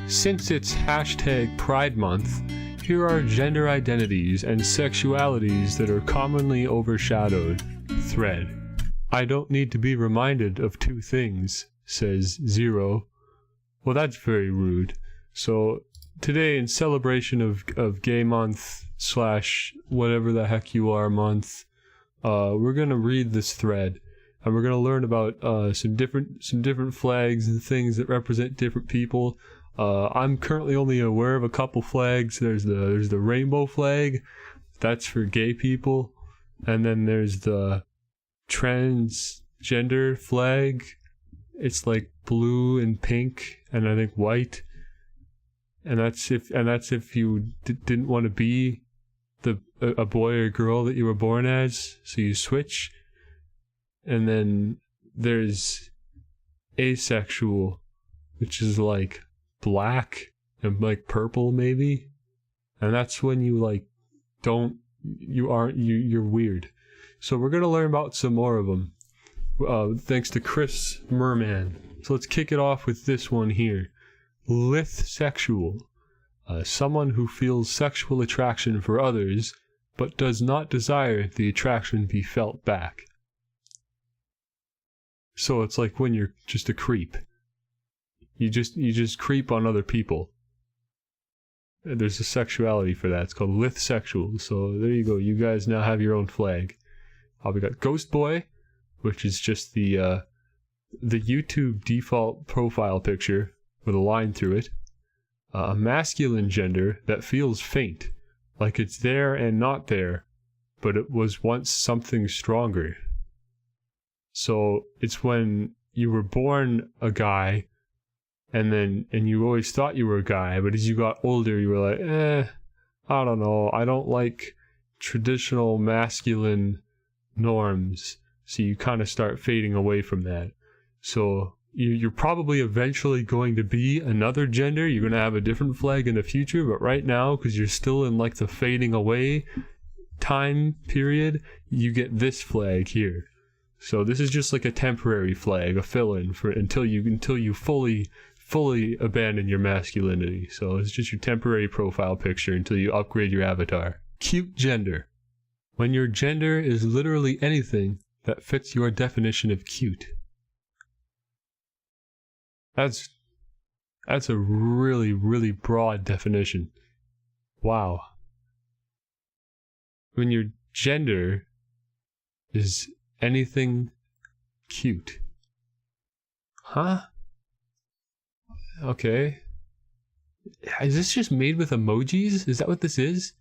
Since it's hashtag Pride Month, here are gender identities and sexualities that are commonly overshadowed. Thread. I don't need to be reminded of two things, says Zero. Well, that's very rude. So, today, in celebration of Gay Month / whatever the heck you are month, we're gonna read this thread, and we're gonna learn about some different flags and things that represent different people. I'm currently only aware of a couple flags. There's the rainbow flag, that's for gay people, and then there's the transgender flag. It's like blue and pink, and I think white. And that's if you didn't want to be a boy or girl that you were born as, so you switch. And then there's asexual, which is like black and like purple maybe, and that's when you like you're weird. So we're gonna learn about some more of them, thanks to Chris Merman. So let's kick it off with this one here. Lithsexual, someone who feels sexual attraction for others but does not desire the attraction be felt back. So it's like when you're just a creep. You just creep on other people. There's a sexuality for that. It's called lithsexual. So there you go. You guys now have your own flag. We got Ghost Boy, which is just the YouTube default profile picture with a line through it. A masculine gender that feels faint, like it's there and not there, but it was once something stronger. So it's when you were born a guy, and you always thought you were a guy, but as you got older, you were like, I don't know, I don't like traditional masculine norms, so you kind of start fading away from that. So you're probably eventually going to be another gender. You're going to have a different flag in the future, but right now, because you're still in like the fading away time period, you get this flag here. So this is just like a temporary flag, a fill-in for until you fully abandon your masculinity. So it's just your temporary profile picture until you upgrade your avatar. Cute gender. When your gender is literally anything that fits your definition of cute. That's a really, really broad definition. Wow. When your gender is anything cute. Huh? Okay. Is this just made with emojis? Is that what this is?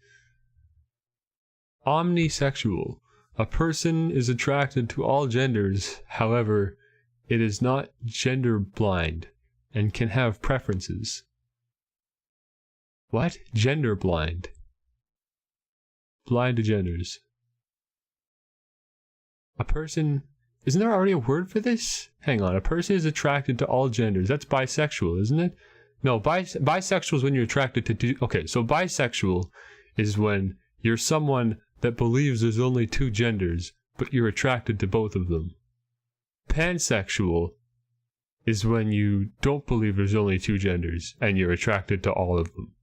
Omnisexual. A person is attracted to all genders, however, it is not gender blind and can have preferences. What? Gender blind. Blind to genders. A person... Isn't there already a word for this? Hang on. A person is attracted to all genders. That's bisexual, isn't it? No, bisexual is when you're attracted to... Okay, so bisexual is when you're someone that believes there's only two genders, but you're attracted to both of them. Pansexual is when you don't believe there's only two genders, and you're attracted to all of them.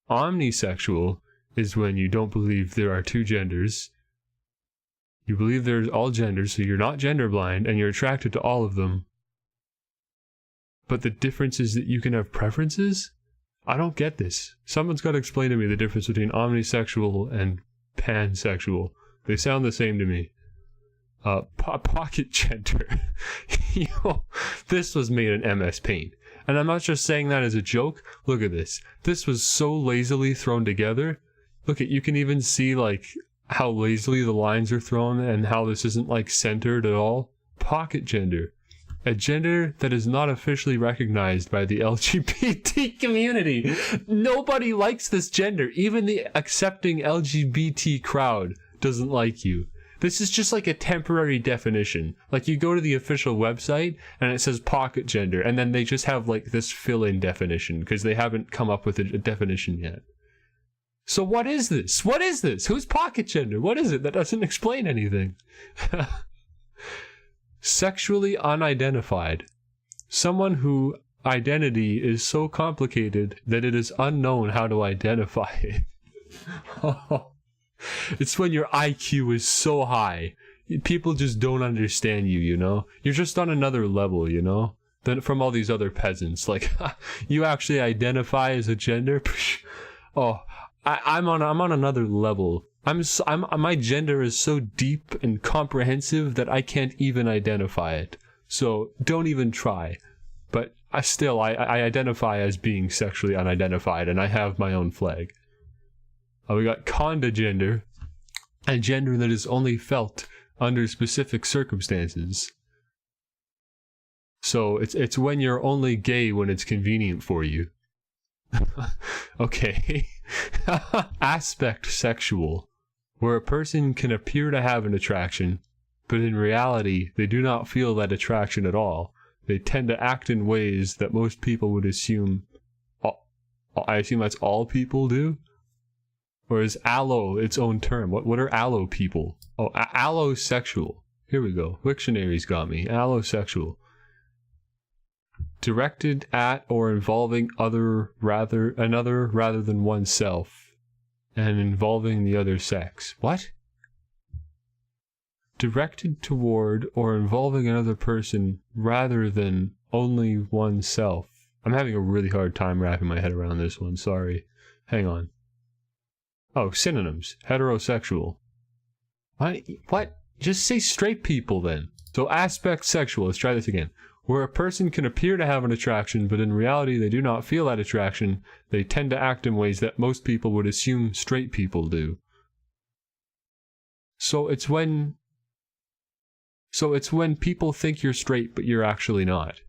Omnisexual is when you don't believe there are two genders. You believe there's all genders, so you're not gender blind, and you're attracted to all of them. But the difference is that you can have preferences? I don't get this. Someone's got to explain to me the difference between omnisexual and pansexual. They sound the same to me. Pocket gender. This was made in MS Paint. And I'm not just saying that as a joke. Look at this. This was so lazily thrown together. Look at, you can even see like how lazily the lines are thrown and how this isn't like centered at all. Pocket gender. A gender that is not officially recognized by the LGBT community. Nobody likes this gender. Even the accepting LGBT crowd doesn't like you. This is just like a temporary definition. Like you go to the official website and it says pocket gender, and then they just have like this fill-in definition because they haven't come up with a definition yet. So what is this? What is this? Who's pocket gender? What is it? That doesn't explain anything. Sexually unidentified. Someone who identity is so complicated that it is unknown how to identify it. It's when your IQ is so high, people just don't understand you, you know? You're just on another level, you know? Than from all these other peasants. Like, you actually identify as a gender? Oh, I'm on another level. My gender is so deep and comprehensive that I can't even identify it. So don't even try. But I identify as being sexually unidentified, and I have my own flag. We got condogender, a gender that is only felt under specific circumstances. So it's when you're only gay when it's convenient for you. Okay. Aspect sexual, where a person can appear to have an attraction, but in reality they do not feel that attraction at all. They tend to act in ways that most people would assume. I assume that's all people do? Or is allo its own term? What are allo people? Oh, allosexual. Here we go. Wiktionary's got me. Allosexual. Directed at or involving another rather than oneself, and involving the other sex. What? Directed toward or involving another person rather than only oneself. I'm having a really hard time wrapping my head around this one, sorry. Hang on. Oh, synonyms. Heterosexual. What? Just say straight people then. So aspect sexual, let's try this again. Where a person can appear to have an attraction, but in reality they do not feel that attraction, they tend to act in ways that most people would assume straight people do. So it's when people think you're straight, but you're actually not.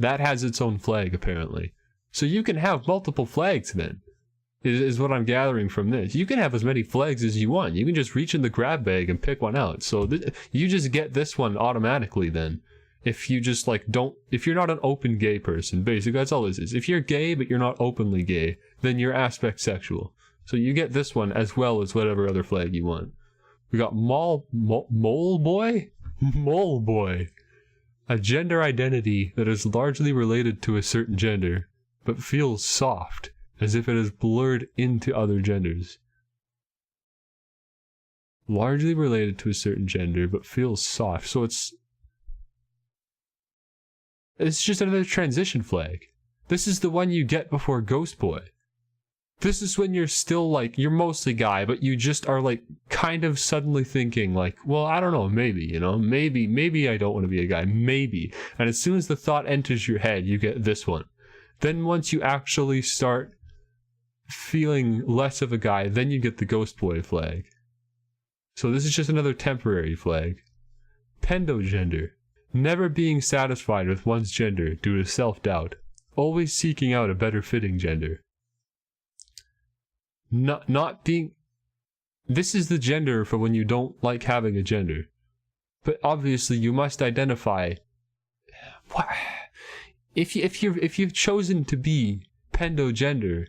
That has its own flag, apparently. So you can have multiple flags then, is what I'm gathering from this. You can have as many flags as you want. You can just reach in the grab bag and pick one out. So you just get this one automatically then. If you just if you're not an open gay person, basically that's all this is. If you're gay but you're not openly gay, then you're aspect sexual. So you get this one as well as whatever other flag you want. We got mole boy? Mole boy. A gender identity that is largely related to a certain gender, but feels soft, as if it is blurred into other genders. Largely related to a certain gender, but feels soft. So it's just another transition flag. This is the one you get before Ghost Boy. This is when you're still you're mostly guy, but you just are kind of suddenly thinking well, I don't know, maybe, you know, maybe I don't want to be a guy, maybe. And as soon as the thought enters your head, you get this one. Then once you actually start feeling less of a guy, then you get the Ghost Boy flag. So this is just another temporary flag. Pendogender. Never being satisfied with one's gender due to self-doubt, always seeking out a better fitting gender. Not being... This is the gender for when you don't like having a gender. But obviously you must identify... What? If you've chosen to be pendogender,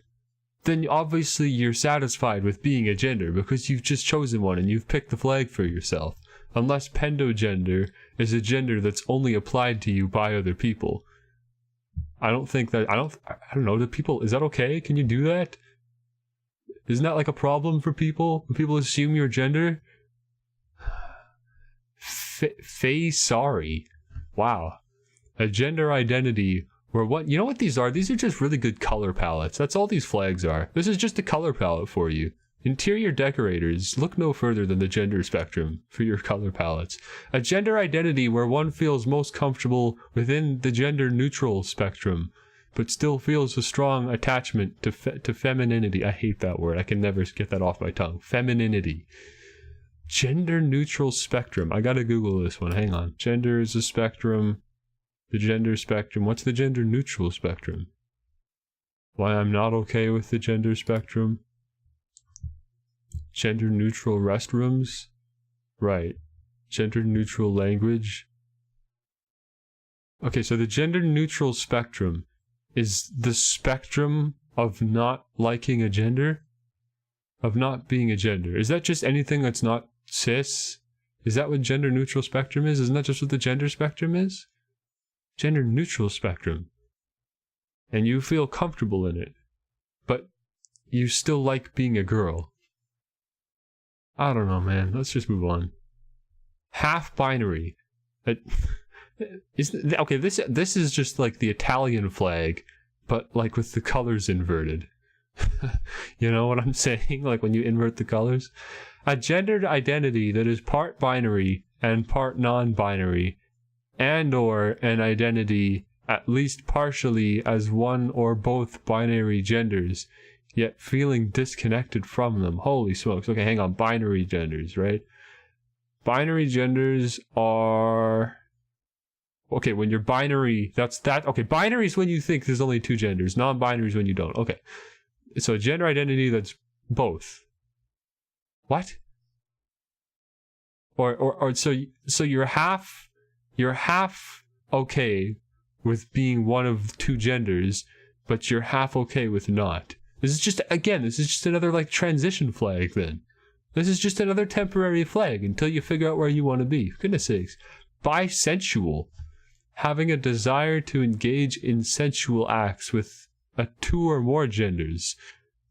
then obviously you're satisfied with being a gender because you've just chosen one and you've picked the flag for yourself. Unless pendogender is a gender that's only applied to you by other people. I don't know, do people, is that okay? Can you do that? Isn't that a problem for people? When people assume your gender? Sorry. Wow. A gender identity where you know what these are? These are just really good color palettes. That's all these flags are. This is just a color palette for you. Interior decorators, look no further than the gender spectrum for your color palettes. A gender identity where one feels most comfortable within the gender-neutral spectrum, but still feels a strong attachment to femininity. I hate that word. I can never get that off my tongue. Femininity. Gender-neutral spectrum. I gotta Google this one. Hang on. Gender is a spectrum. The gender spectrum. What's the gender-neutral spectrum? Why I'm not okay with the gender spectrum? Gender-neutral restrooms? Right. Gender-neutral language? Okay, so the gender-neutral spectrum is the spectrum of not liking a gender? Of not being a gender. Is that just anything that's not cis? Is that what gender-neutral spectrum is? Isn't that just what the gender spectrum is? Gender-neutral spectrum. and you feel comfortable in it, but you still like being a girl. I don't know, man. Let's just move on. Half binary. Okay, this is just like the Italian flag, but like with the colors inverted. You know what I'm saying? Like when you invert the colors? A gendered identity that is part binary and part non-binary, and or an identity at least partially as one or both binary genders, yet feeling disconnected from them. Holy smokes. Okay, hang on. Binary genders, right? Binary genders are... Okay, when you're binary, that's that. Okay, binary is when you think there's only two genders. Non-binary is when you don't. Okay. So gender identity that's both. What? Or so you're half okay with being one of two genders, but you're half okay with not. This is just another like transition flag then. This is just another temporary flag until you figure out where you want to be. For goodness sakes. Bisexual. Having a desire to engage in sensual acts with two or more genders,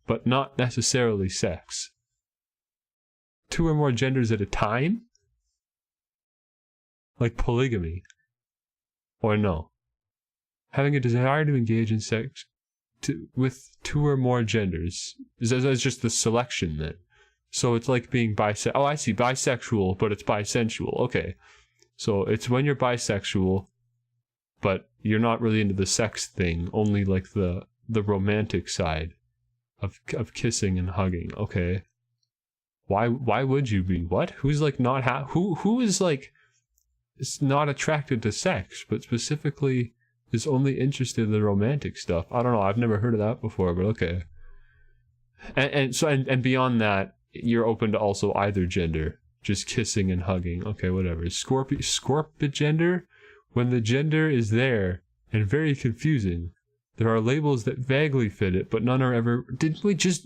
but not necessarily sex. Two or more genders at a time? Like polygamy. Or no. Having a desire to engage in sex with two or more genders. That's just the selection then. So it's like being bisexual. Oh, I see. Bisexual, but it's bisensual. Okay. So it's when you're bisexual, but you're not really into the sex thing. Only like the romantic side of kissing and hugging. Okay. Why would you be? What? Who's like not who is like is not attracted to sex, but specifically is only interested in the romantic stuff? I don't know. I've never heard of that before, but okay. And beyond that, you're open to also either gender, just kissing and hugging. Okay, whatever. Scorpigender, when the gender is there and very confusing. There are labels that vaguely fit it, but none are ever...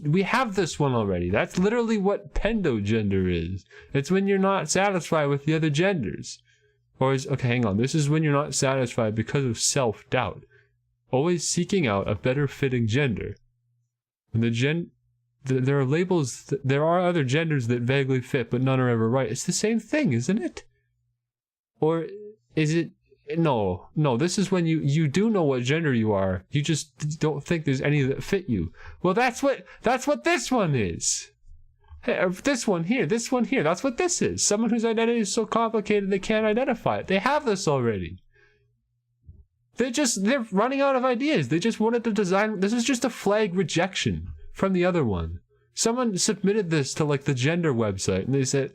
We have this one already. That's literally what pendogender is. It's when you're not satisfied with the other genders. Okay, hang on. This is when you're not satisfied because of self-doubt. Always seeking out a better fitting gender. When there are labels... There are other genders that vaguely fit, but none are ever right. It's the same thing, isn't it? Or is it... No, this is when you do know what gender you are. You just don't think there's any that fit you. Well, that's what this one is. Hey, this one here, that's what this is. Someone whose identity is so complicated they can't identify it. They have this already. They're running out of ideas. They just wanted to design... This is just a flag rejection from the other one. Someone submitted this to like the gender website and they said,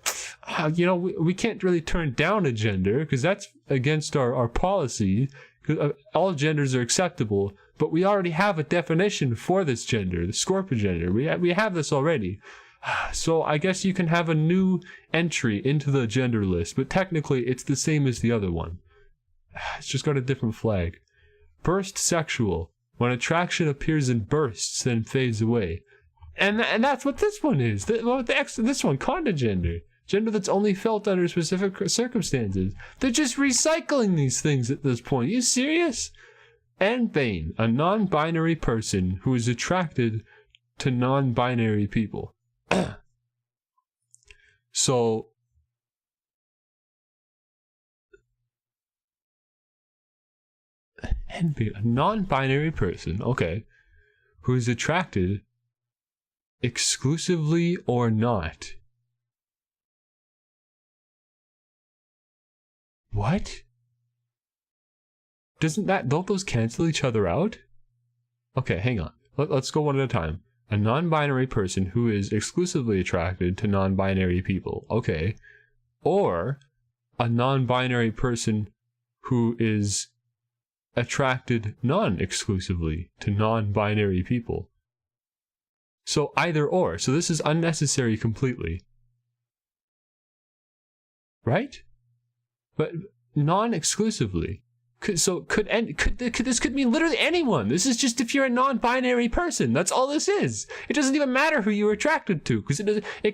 we can't really turn down a gender because that's against our policy. All genders are acceptable, but we already have a definition for this gender, the scorpigender. We have this already. So I guess you can have a new entry into the gender list, but technically it's the same as the other one. It's just got a different flag. Burst sexual, when attraction appears in bursts then fades away. And that's what this one is. This one, condogender. Gender that's only felt under specific circumstances. They're just recycling these things at this point. Are you serious? And Bane, a non-binary person who is attracted to non-binary people. So... And Bane, a non-binary person, okay, who is attracted... exclusively or not. What? Don't those cancel each other out? Okay, hang on. Let's go one at a time. A non-binary person who is exclusively attracted to non-binary people. Okay. Or a non-binary person who is attracted non-exclusively to non-binary people. So either or. So this is unnecessary completely. Right? But non-exclusively. This could mean literally anyone. This is just if you're a non-binary person. That's all this is. It doesn't even matter who you're attracted to, because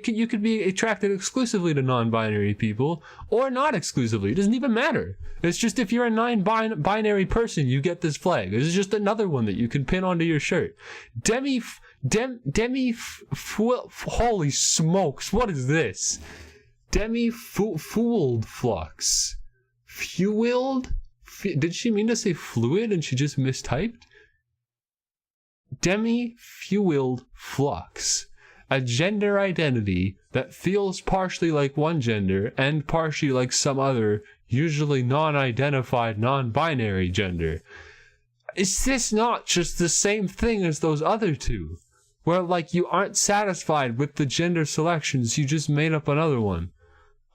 you could be attracted exclusively to non-binary people or not exclusively. It doesn't even matter. It's just if you're a non-binary person, you get this flag. This is just another one that you can pin onto your shirt. Holy smokes, what is this? Demi-fooled flux. Fueled? Did she mean to say fluid and she just mistyped? Demi-fueled flux. A gender identity that feels partially like one gender and partially like some other, usually non-identified, non-binary gender. Is this not just the same thing as those other two? Where, like, you aren't satisfied with the gender selections, you just made up another one.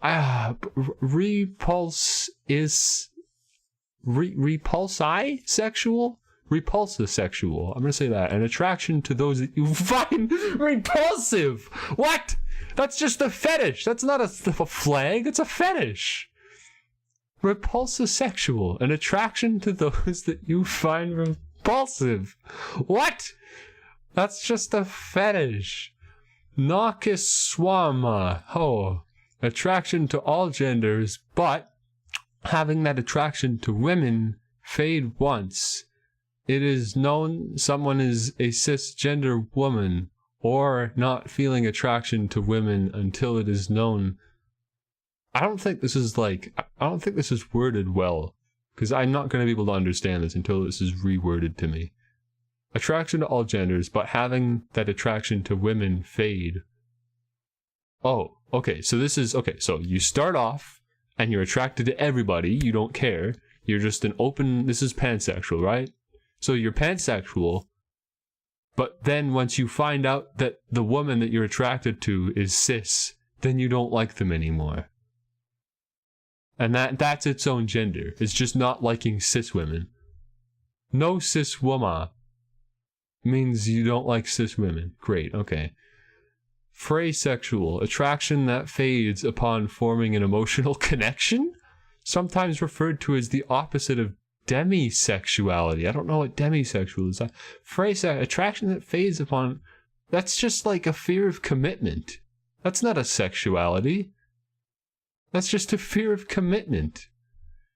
Repulsisexual? Repulsisexual. I'm gonna say that. An attraction to those that you find repulsive. What? That's just a fetish. That's not a flag. It's a fetish. Repulsisexual. An attraction to those that you find repulsive. What? That's just a fetish. Nakiswama. Oh. Attraction to all genders, but having that attraction to women fade once it is known someone is a cisgender woman, or not feeling attraction to women until it is known. I don't think this is worded well, because I'm not going to be able to understand this until this is reworded to me. Attraction to all genders, but having that attraction to women fade. Oh, okay, so so you start off and you're attracted to everybody, you don't care, you're just an open, this is pansexual, right? So you're pansexual, but then once you find out that the woman that you're attracted to is cis, then you don't like them anymore. And that's its own gender. It's just not liking cis women. No cis woman means you don't like cis women. Great, okay. Phrasexual, attraction that fades upon forming an emotional connection, sometimes referred to as the opposite of demisexuality. I don't know what demisexual is. Attraction that fades upon, that's just like a fear of commitment. That's not a sexuality. That's just a fear of commitment.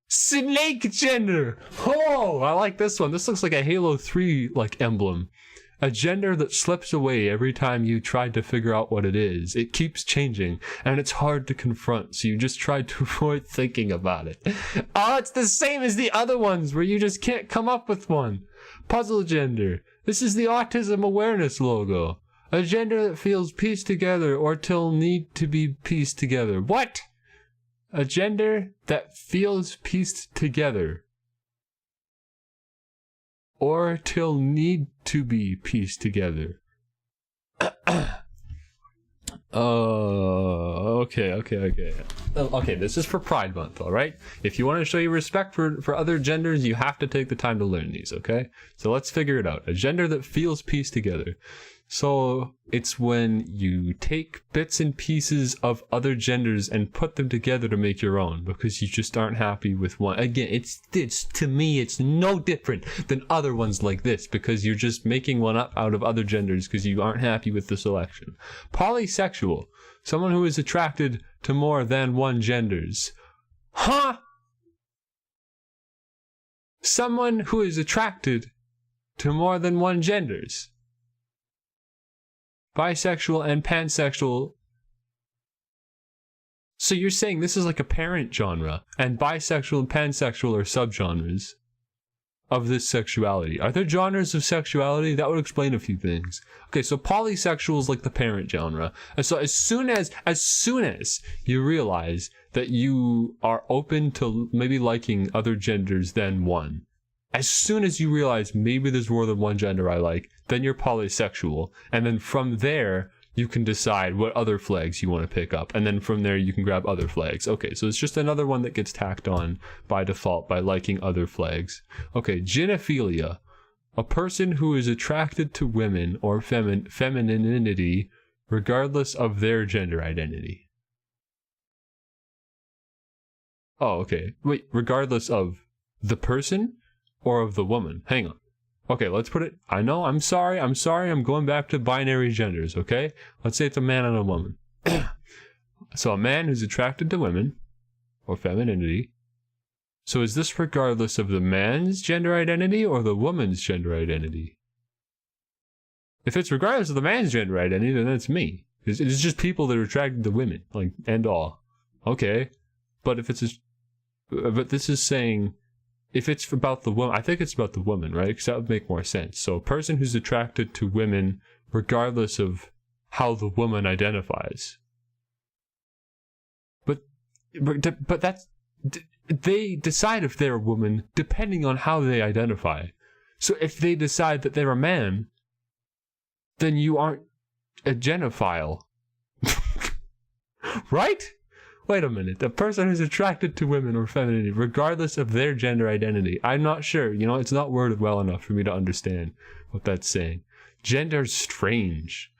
Snake gender. Oh, I like this one. This looks like a Halo 3 emblem. A gender that slips away every time you try to figure out what it is. It keeps changing, and it's hard to confront, so you just try to avoid thinking about it. Oh, it's the same as the other ones, where you just can't come up with one. Puzzle gender. This is the autism awareness logo. A gender that feels pieced together or till need to be pieced together. What? A gender that feels pieced together or till need to be pieced together. Okay. Okay, this is for Pride Month, alright? If you want to show your respect for other genders, you have to take the time to learn these, okay? So let's figure it out. A gender that feels pieced together. So it's when you take bits and pieces of other genders and put them together to make your own, because you just aren't happy with one. Again, it's to me, it's no different than other ones like this, because you're just making one up out of other genders because you aren't happy with the selection. Polysexual, someone who is attracted to more than one genders. Huh? Someone who is attracted to more than one genders. Bisexual and pansexual. So you're saying this is like a parent genre, and bisexual and pansexual are subgenres of this sexuality. Are there genres of sexuality? That would explain a few things. Okay, so polysexual is like the parent genre. And so as soon as you realize that you are open to maybe liking other genders than one, as soon as you realize maybe there's more than one gender I like, then you're polysexual. And then from there, you can decide what other flags you want to pick up. And then from there, you can grab other flags. Okay, so it's just another one that gets tacked on by default by liking other flags. Okay, gynephilia. A person who is attracted to women or femininity regardless of their gender identity. Oh, okay. Wait, regardless of the person or of the woman? Hang on. Okay, let's put it, I know, I'm sorry, I'm going back to binary genders, okay? Let's say it's a man and a woman. So a man who's attracted to women, or femininity. So is this regardless of the man's gender identity or the woman's gender identity? If it's regardless of the man's gender identity, then that's me. It's just people that are attracted to women, like, and all. Okay, but if it's, but this is saying, if it's about the woman, I think it's about the woman, right? Because that would make more sense. So a person who's attracted to women, regardless of how the woman identifies. But that's, they decide if they're a woman depending on how they identify. So if they decide that they're a man, then you aren't a genophile. Right? Wait a minute. A person who's attracted to women or femininity, regardless of their gender identity. I'm not sure. You know, it's not worded well enough for me to understand what that's saying. Gender's strange.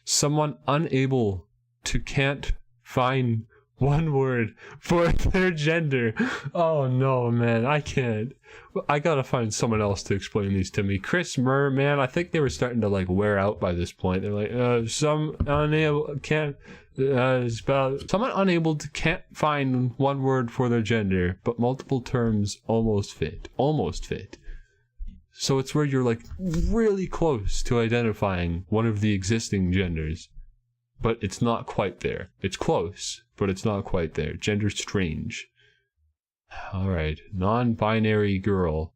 Someone unable to can't find one word for their gender. Oh no, man, I can't. I gotta find someone else to explain these to me. Chris Murr, man, I think they were starting to like wear out by this point. They're like, someone unable to can't find one word for their gender, but multiple terms almost fit. Almost fit. So it's where you're like really close to identifying one of the existing genders, but it's not quite there. It's close, but it's not quite there. Gender strange. Alright, non-binary girl.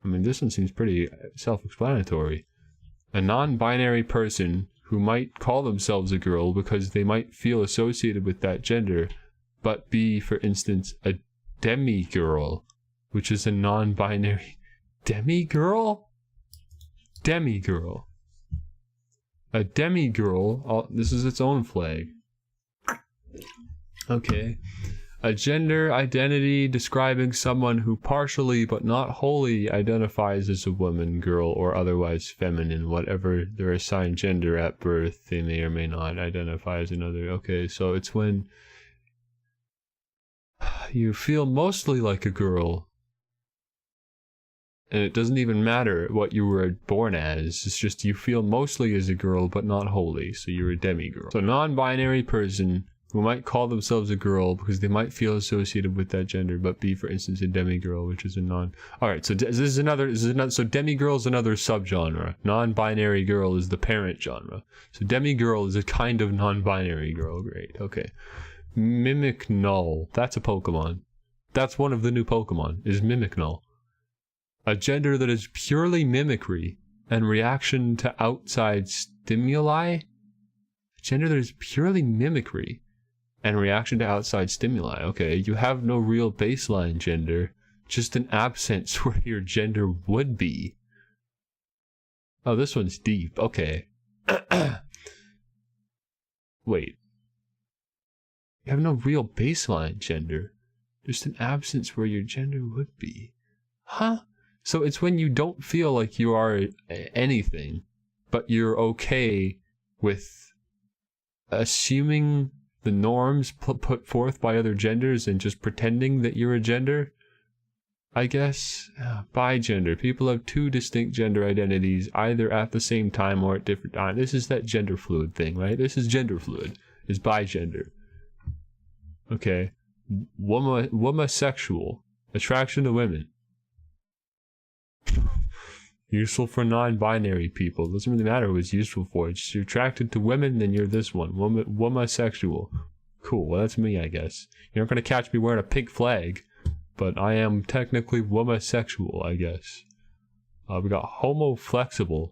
I mean, this one seems pretty self-explanatory. A non-binary person who might call themselves a girl because they might feel associated with that gender, but be, for instance, a demi-girl, which is a non-binary... Demi-girl? Demi-girl. A demi-girl, this is its own flag. Okay. A gender identity describing someone who partially but not wholly identifies as a woman, girl, or otherwise feminine, whatever their assigned gender at birth, they may or may not identify as another. Okay, so it's when you feel mostly like a girl, and it doesn't even matter what you were born as, it's just you feel mostly as a girl but not wholly, so you're a demigirl. So non-binary person who might call themselves a girl because they might feel associated with that gender, but be, for instance, a demigirl, which is a non... Alright, so this is another... So demigirl is another subgenre. Non-binary girl is the parent genre. So demigirl is a kind of non-binary girl. Great, okay. Mimic Null. That's a Pokemon. That's one of the new Pokemon, is Mimic Null. A gender that is purely mimicry and reaction to outside stimuli? A gender that is purely mimicry and reaction to outside stimuli. Okay, you have no real baseline gender, just an absence where your gender would be. Oh, this one's deep. Okay. Wait. You have no real baseline gender, just an absence where your gender would be. Huh? So it's when you don't feel like you are anything, but you're okay with assuming the norms put forth by other genders and just pretending that you're a gender, I guess. Bigender. People have two distinct gender identities, either at the same time or at different times. This is that gender fluid thing, right? This is gender fluid. Is bigender. Okay. Womasexual. Attraction to women. Useful for non-binary people. Doesn't really matter what it's useful for. It's you're attracted to women, then you're this one. Womasexual. Cool. Well, that's me, I guess. You're not gonna catch me wearing a pink flag, but I am technically womasexual, I guess. We got homoflexible.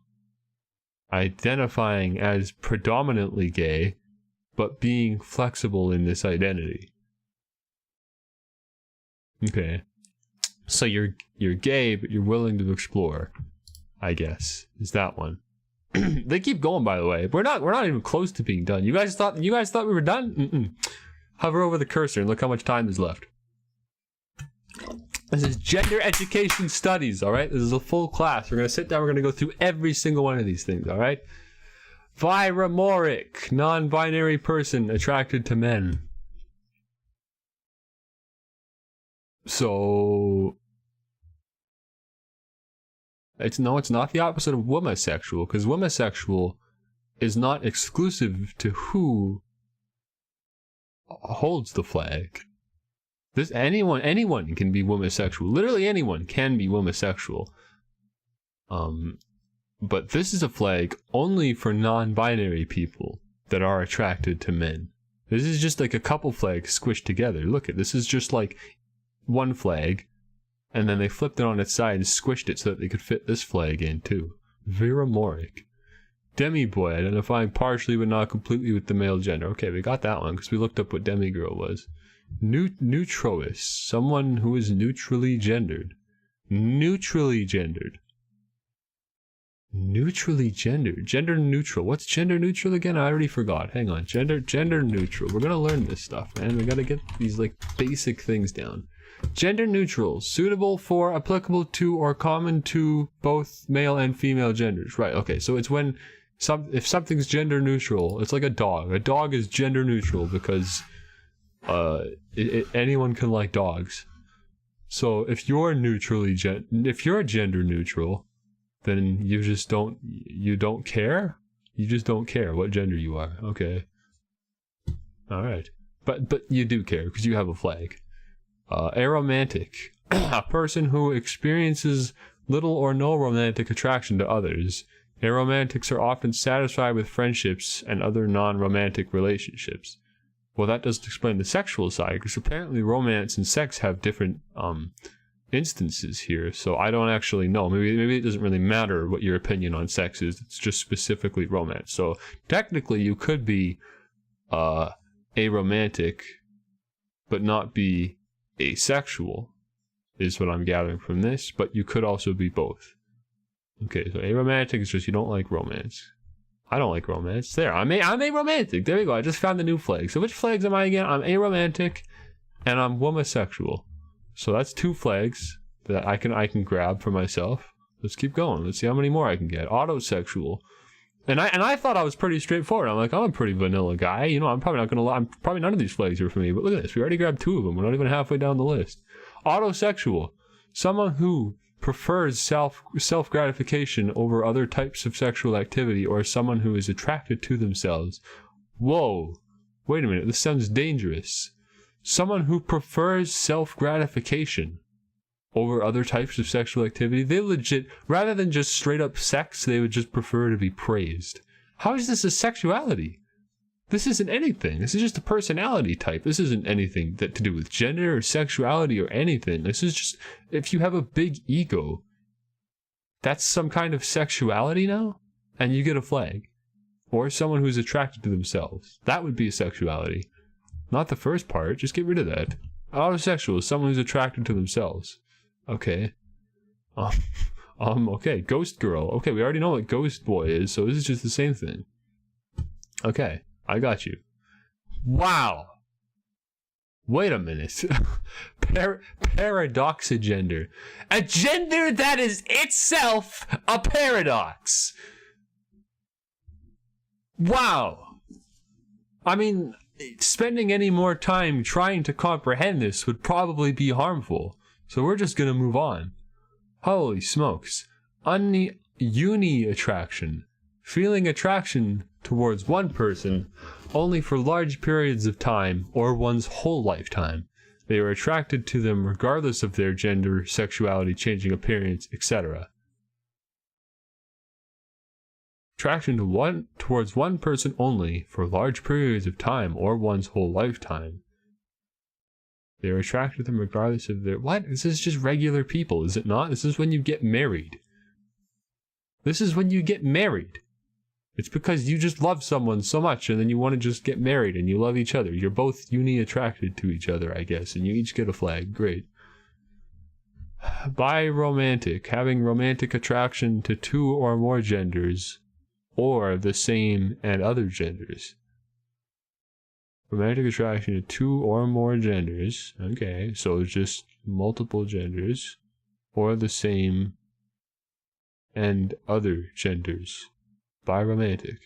Identifying as predominantly gay, but being flexible in this identity. Okay. So you're gay, but you're willing to explore, I guess, is that one. They keep going, by the way. We're not even close to being done. You guys thought we were done? Hover over the cursor and look how much time is left. This is gender education studies, all right? This is a full class. We're gonna sit down. We're gonna go through every single one of these things, all right? Viromoric, non-binary person attracted to men. So It's not the opposite of womasexual, because womasexual is not exclusive to who holds the flag. Anyone can be womasexual. Literally anyone can be womasexual. But this is a flag only for non-binary people that are attracted to men. This is just like a couple flags squished together. Look at this is just like one flag, and then they flipped it on its side and squished it so that they could fit this flag in too. Vera Morick. Demi-boy, identifying partially but not completely with the male gender. Okay, we got that one because we looked up what demi-girl was. Neutroist, someone who is neutrally gendered. Neutrally gendered. Neutrally gendered. Gender neutral. What's gender neutral again? I already forgot. Hang on. Gender neutral. We're gonna learn this stuff, man. We gotta get these like basic things down. Gender neutral. Suitable for, applicable to, or common to both male and female genders. Right, okay. So it's when if something's gender neutral, it's like a dog. A dog is gender neutral because anyone can like dogs. So if you're gender neutral, then you don't care? You just don't care what gender you are. Okay. Alright. But you do care because you have a flag. Aromantic. A person who experiences little or no romantic attraction to others. Aromantics are often satisfied with friendships and other non-romantic relationships. Well, that doesn't explain the sexual side, because apparently romance and sex have different instances here, so I don't actually know. Maybe it doesn't really matter what your opinion on sex is. It's just specifically romance. So technically you could be aromantic but not be asexual, is what I'm gathering from this, but you could also be both. Okay, so aromantic is just you don't like romance. I don't like romance. There, I'm aromantic. There we go. I just found the new flag. So which flags am I again? I'm aromantic and I'm womasexual. So that's two flags that I can grab for myself. Let's keep going. Let's see how many more I can get. Autosexual. And I thought I was pretty straightforward. I'm like, I'm a pretty vanilla guy. You know, I'm probably none of these flags are for me. But look at this. We already grabbed two of them. We're not even halfway down the list. Autosexual. Someone who prefers self-gratification over other types of sexual activity, or someone who is attracted to themselves. Whoa. Wait a minute. This sounds dangerous. Someone who prefers self-gratification over other types of sexual activity. They legit, rather than just straight up sex, they would just prefer to be praised. How is this a sexuality? This isn't anything. This is just a personality type. This isn't anything to do with gender or sexuality or anything. This is just, if you have a big ego, that's some kind of sexuality now? And you get a flag. Or someone who's attracted to themselves. That would be a sexuality. Not the first part, just get rid of that. Autosexual is someone who's attracted to themselves. Okay. Okay, ghost girl. Okay, we already know what ghost boy is, so this is just the same thing. Okay, I got you. Wow! Wait a minute. Paradoxagender. A gender that is itself a paradox! Wow! I mean, spending any more time trying to comprehend this would probably be harmful. So we're just gonna move on. Holy smokes. Uni attraction. Feeling attraction towards one person only for large periods of time or one's whole lifetime. They are attracted to them regardless of their gender, sexuality, changing appearance, etc. Attraction towards one person only for large periods of time or one's whole lifetime. They are attracted to them regardless of their... What? This is just regular people, is it not? This is when you get married. This is when you get married. It's because you just love someone so much and then you want to just get married and you love each other. You're both attracted to each other, I guess, and you each get a flag. Great. Biromantic. Having romantic attraction to two or more genders or the same and other genders. Romantic attraction to two or more genders. Okay, so it's just multiple genders or the same and other genders. Biromantic.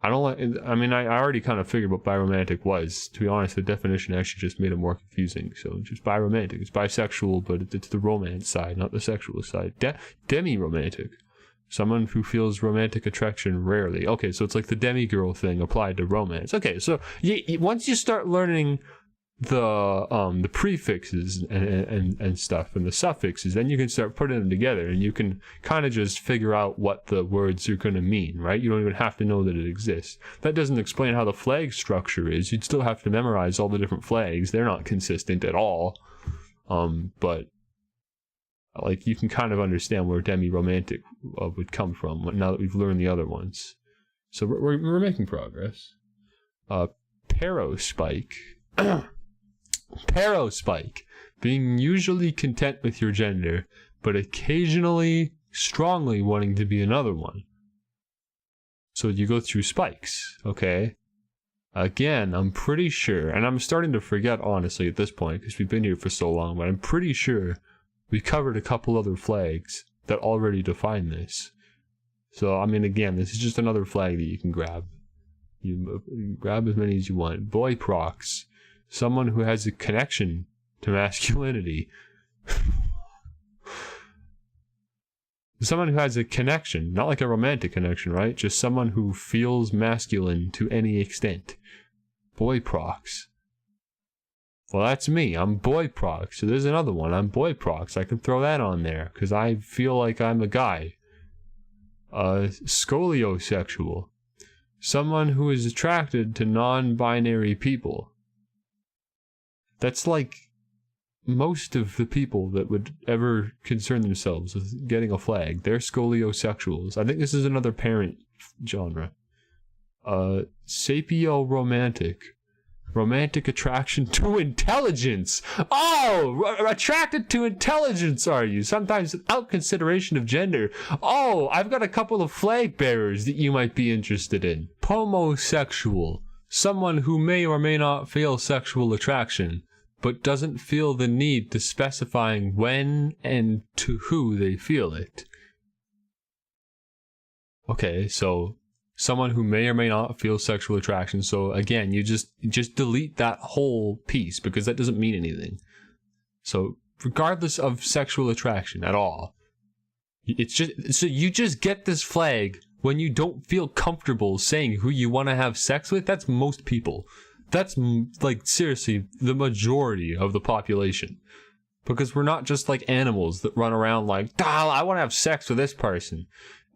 I don't like, I mean, I already kind of figured what biromantic was. To be honest, the definition actually just made it more confusing. So just biromantic. It's bisexual, but it's the romance side, not the sexual side. Demi-romantic. Someone who feels romantic attraction rarely. Okay, so it's like the demigirl thing applied to romance. Okay, so once you start learning the prefixes and stuff and the suffixes, then you can start putting them together, and you can kind of just figure out what the words are going to mean, right? You don't even have to know that it exists. That doesn't explain how the flag structure is. You'd still have to memorize all the different flags. They're not consistent at all. But like, you can kind of understand where demi-romantic would come from now that we've learned the other ones. So we're making progress. Parospike. Parospike, being usually content with your gender, but occasionally strongly wanting to be another one. So you go through spikes, okay? Again, I'm pretty sure, and I'm starting to forget honestly at this point because we've been here for so long, but I'm pretty sure we covered a couple other flags that already define this. So, I mean, again, this is just another flag that you can grab. You grab as many as you want. Boy prox. Someone who has a connection to masculinity. Someone who has a connection, not like a romantic connection, right? Just someone who feels masculine to any extent. Boy prox. Well, that's me. I'm boy prox. So there's another one. I'm boy prox. I can throw that on there because I feel like I'm a guy. Scoliosexual. Someone who is attracted to non-binary people. That's like most of the people that would ever concern themselves with getting a flag. They're scoliosexuals. I think this is another parent genre. Sapioromantic. Romantic attraction to intelligence. Oh, attracted to intelligence are you? Sometimes without consideration of gender. Oh, I've got a couple of flag bearers that you might be interested in. Pomosexual. Someone who may or may not feel sexual attraction, but doesn't feel the need to specifying when and to who they feel it. Okay, so someone who may or may not feel sexual attraction. So again, you just delete that whole piece because that doesn't mean anything. So regardless of sexual attraction at all, it's just, so you just get this flag when you don't feel comfortable saying who you want to have sex with. That's most people. That's like seriously the majority of the population, because we're not just like animals that run around like, I want to have sex with this person.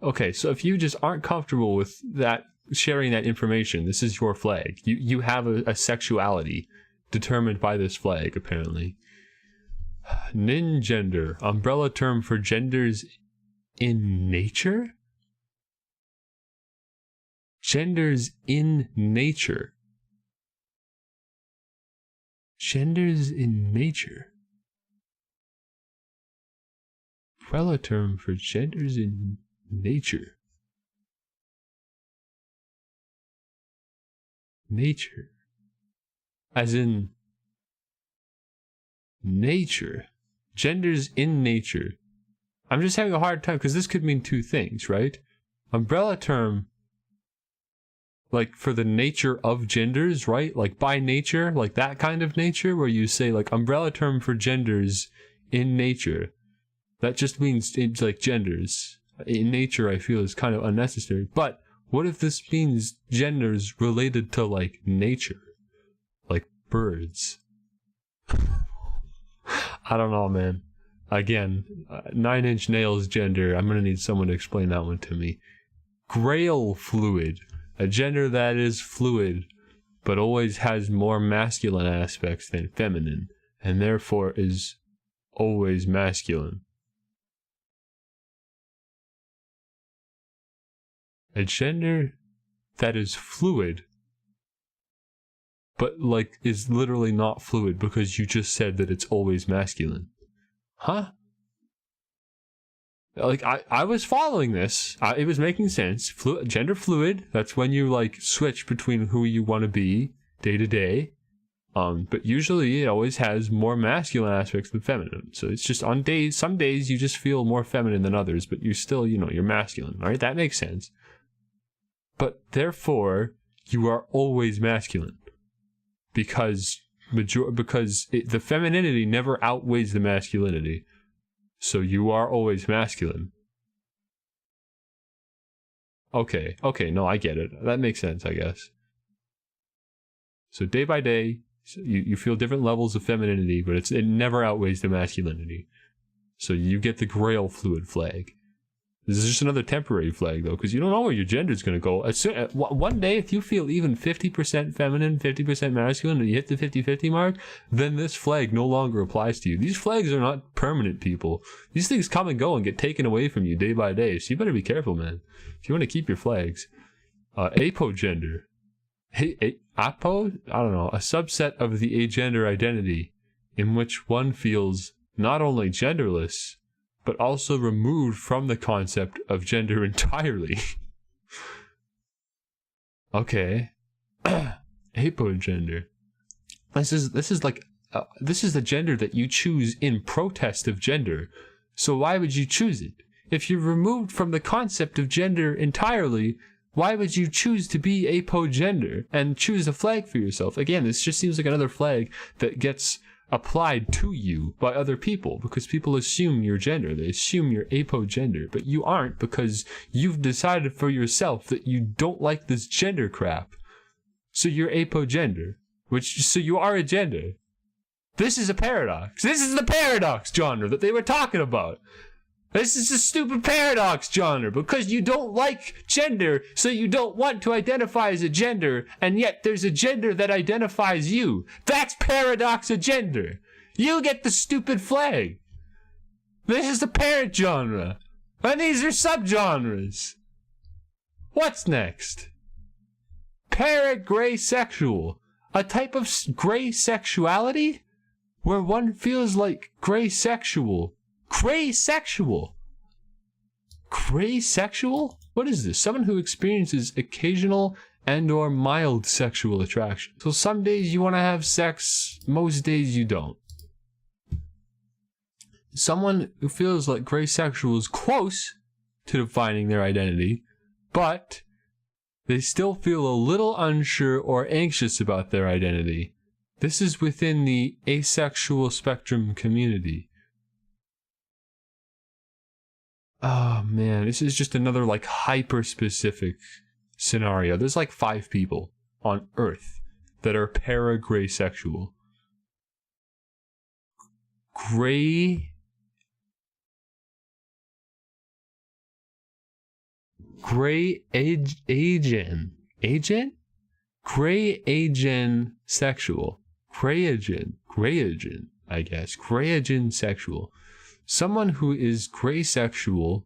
Okay, so if you just aren't comfortable with that, sharing that information, this is your flag. You have a sexuality determined by this flag, apparently. Ningender, umbrella term for genders in nature? Genders in nature. Genders in nature. Umbrella term for genders in nature. Nature. As in nature. Genders in nature. I'm just having a hard time because this could mean two things, right? Umbrella term, like for the nature of genders, right? Like by nature, like that kind of nature where you say like umbrella term for genders in nature. That just means it's like genders. In nature, I feel is kind of unnecessary. But what if this means genders related to like nature? Like birds. I don't know, man. Again, 9 Inch Nails gender. I'm going to need someone to explain that one to me. Grail fluid. A gender that is fluid, but always has more masculine aspects than feminine, and therefore is always masculine. A gender that is fluid, but like is literally not fluid because you just said that it's always masculine. Huh? Like I was following this. It was making sense. Gender fluid, that's when you like switch between who you want to be day to day. But usually it always has more masculine aspects than feminine. So it's just on days, some days you just feel more feminine than others, but you're still, you're masculine, right? That makes sense. but therefore you are always masculine because the femininity never outweighs the masculinity, so you are always masculine. Okay, no, I get it. That makes sense, I guess. So day by day, you feel different levels of femininity, but it never outweighs the masculinity. So you get the Grail fluid flag. This is just another temporary flag, though, because you don't know where your gender is going to go. One day, if you feel even 50% feminine, 50% masculine, and you hit the 50-50 mark, then this flag no longer applies to you. These flags are not permanent, people. These things come and go and get taken away from you day by day, so you better be careful, man, if you want to keep your flags. Apogender. Apo? I don't know. A subset of the agender identity in which one feels not only genderless, but also removed from the concept of gender entirely. Okay. Apogender. This is the gender that you choose in protest of gender. So why would you choose it? If you're removed from the concept of gender entirely, why would you choose to be apogender and choose a flag for yourself? Again, this just seems like another flag that gets applied to you by other people because people assume your gender. They assume you're apogender, but you aren't because you've decided for yourself that you don't like this gender crap. So you're apogender, so you are a gender. This is a paradox. This is the paradox genre that they were talking about. This is a stupid paradox genre because you don't like gender, so you don't want to identify as a gender, and yet there's a gender that identifies you. That's paradox of gender. You get the stupid flag. This is the parent genre, and these are subgenres. What's next? Paragraysexual, a type of gray sexuality where one feels like graysexual. Graysexual? Graysexual? What is this? Someone who experiences occasional and or mild sexual attraction. So some days you want to have sex, most days you don't. Someone who feels like graysexual is close to defining their identity, but they still feel a little unsure or anxious about their identity. This is within the asexual spectrum community. Oh man, this is just another like hyper-specific scenario. There's like 5 people on Earth that are paragraysexual. Grayagen sexual. Grayagen, I guess. Grayagen sexual. Someone who is graysexual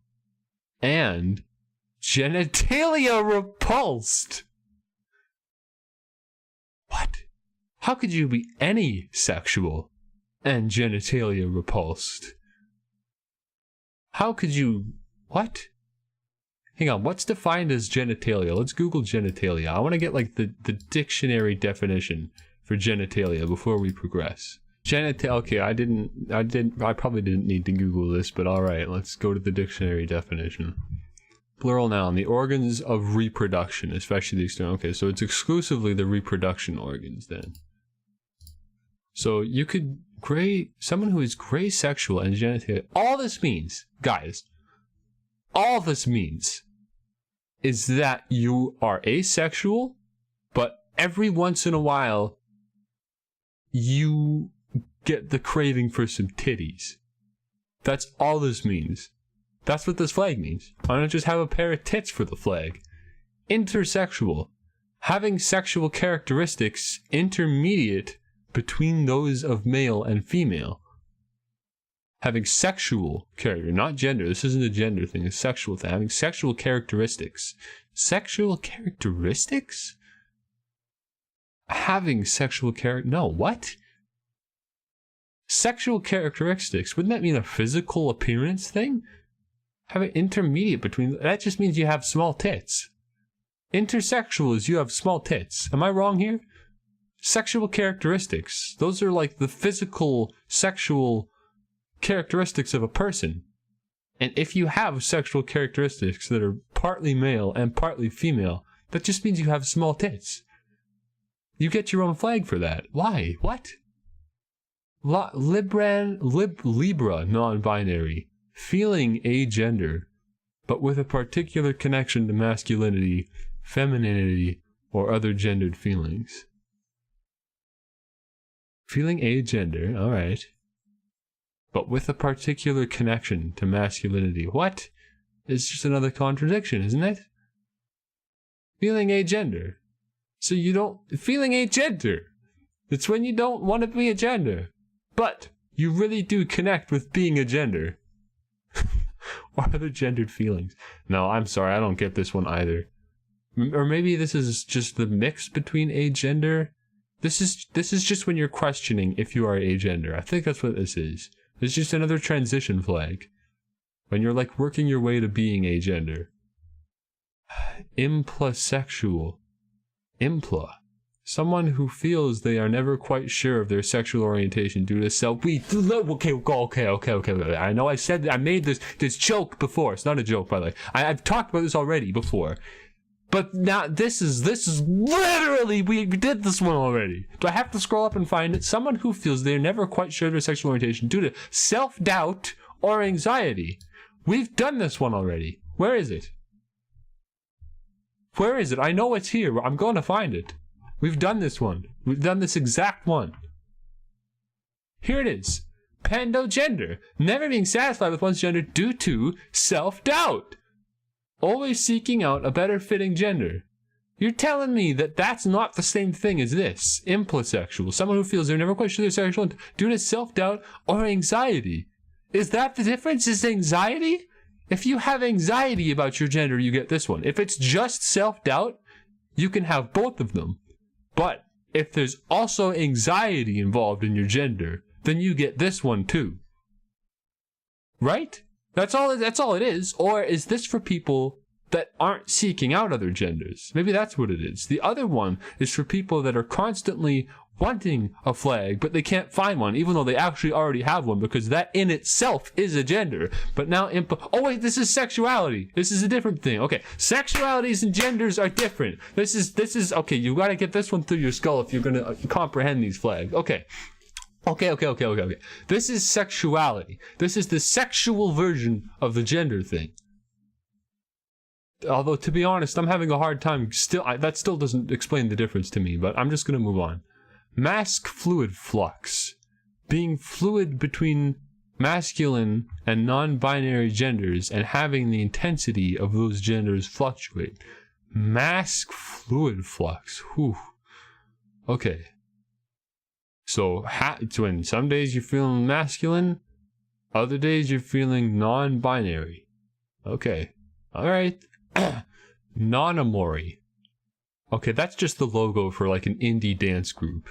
and genitalia repulsed. What? How could you be any sexual and genitalia repulsed? How could you... What? Hang on, what's defined as genitalia? Let's Google genitalia. I want to get like the dictionary definition for genitalia before we progress. Okay, I probably didn't need to Google this, but alright, let's go to the dictionary definition. Plural noun, the organs of reproduction, especially the external. Okay, so it's exclusively the reproduction organs then. So you could someone who is graysexual and genitalia. All this means, guys, all this means is that you are asexual, but every once in a while you get the craving for some titties. That's all this means. That's what this flag means. Why not just have a pair of tits for the flag? Intersexual. Having sexual characteristics intermediate between those of male and female. Having sexual character, not gender. This isn't a gender thing, it's a sexual thing. Having sexual characteristics. Sexual characteristics? Having sexual no, what? Sexual characteristics, wouldn't that mean a physical appearance thing? Have an intermediate between, that just means you have small tits. Intersexual is you have small tits. Am I wrong here? Sexual characteristics, those are like the physical sexual characteristics of a person. And if you have sexual characteristics that are partly male and partly female, That just means you have small tits. You get your own flag for that. Why? What? Libra non-binary. Feeling agender, but with a particular connection to masculinity, femininity, or other gendered feelings. Feeling agender, alright. But with a particular connection to masculinity. What? It's just another contradiction, isn't it? Feeling agender. So you don't... Feeling agender. It's when you don't want to be a gender. But you really do connect with being a gender. Or other gendered feelings. No, I'm sorry, I don't get this one either. Or maybe this is just the mix between agender. This is just when you're questioning if you are agender. I think that's what this is. It's just another transition flag. When you're like working your way to being agender. Implasexual. Impla. Someone who feels they are never quite sure of their sexual orientation due to okay. I know I made this joke before. It's not a joke, by the way. I've talked about this already before. But now this is literally, we did this one already. Do I have to scroll up and find it? Someone who feels they're never quite sure of their sexual orientation due to self-doubt or anxiety. We've done this one already. Where is it? Where is it? I know it's here. I'm going to find it. We've done this one. We've done this exact one. Here it is. Pandogender. Never being satisfied with one's gender due to self-doubt. Always seeking out a better fitting gender. You're telling me that that's not the same thing as this. Implasexual. Someone who feels they're never quite sure their sexual due to self-doubt or anxiety. Is that the difference? Is anxiety? If you have anxiety about your gender, you get this one. If it's just self-doubt, you can have both of them. But if there's also anxiety involved in your gender, then you get this one too. Right? That's all it is. Or is this for people that aren't seeking out other genders? Maybe that's what it is. The other one is for people that are constantly wanting a flag, but they can't find one, even though they actually already have one, because that in itself is a gender. But now, oh wait, this is sexuality. This is a different thing. Okay, sexualities and genders are different. This is okay. You got to get this one through your skull if you're gonna comprehend these flags. Okay. This is sexuality. This is the sexual version of the gender thing. Although, to be honest, I'm having a hard time. That still doesn't explain the difference to me, but I'm just gonna move on. Mask fluid flux. Being fluid between masculine and non-binary genders and having the intensity of those genders fluctuate. Mask fluid flux. Whew. Okay. So when some days you're feeling masculine, other days you're feeling non-binary. Okay. Alright. Non-amory. Okay, that's just the logo for like an indie dance group.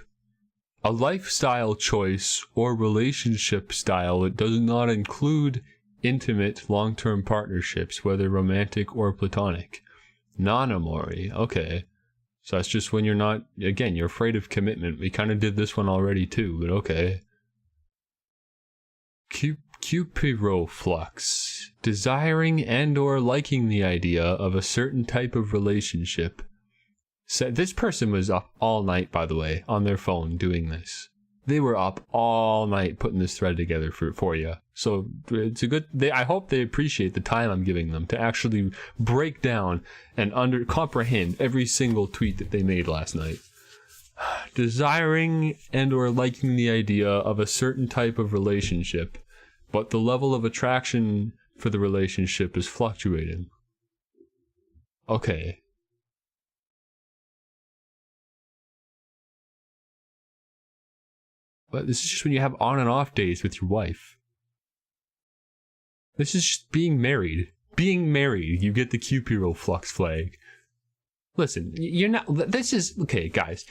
A lifestyle choice or relationship style that does not include intimate long-term partnerships, whether romantic or platonic. Non-amory. Okay. So that's just when you're not, again, you're afraid of commitment. We kind of did this one already too, but okay. Cupiroflux. Desiring and or liking the idea of a certain type of relationship. So this person was up all night, by the way, on their phone doing this. They were up all night putting this thread together for you. So it's a good. I hope they appreciate the time I'm giving them to actually break down and comprehend every single tweet that they made last night. Desiring and or liking the idea of a certain type of relationship, but the level of attraction for the relationship is fluctuating. Okay. But this is just when you have on and off days with your wife. This is just being married. Being married, you get the Cupiroflux flag. Listen, you're not. This is okay, guys.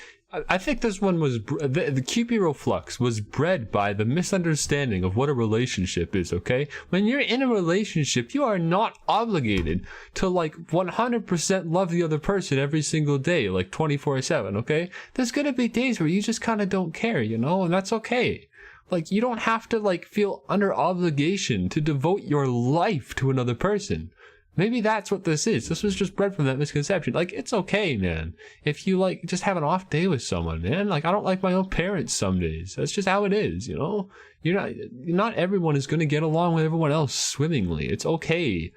I think this one was the Cupiroflux was bred by the misunderstanding of what a relationship is. Okay, when you're in a relationship, you are not obligated to like 100% love the other person every single day, like 24/7. Okay, there's gonna be days where you just kind of don't care, you know, and that's okay. Like you don't have to like feel under obligation to devote your life to another person. Maybe that's what this is. This was just bred from that misconception. Like, it's okay, man. If you, like, just have an off day with someone, man. Like, I don't like my own parents some days. That's just how it is, you know? Not everyone is going to get along with everyone else swimmingly. It's okay.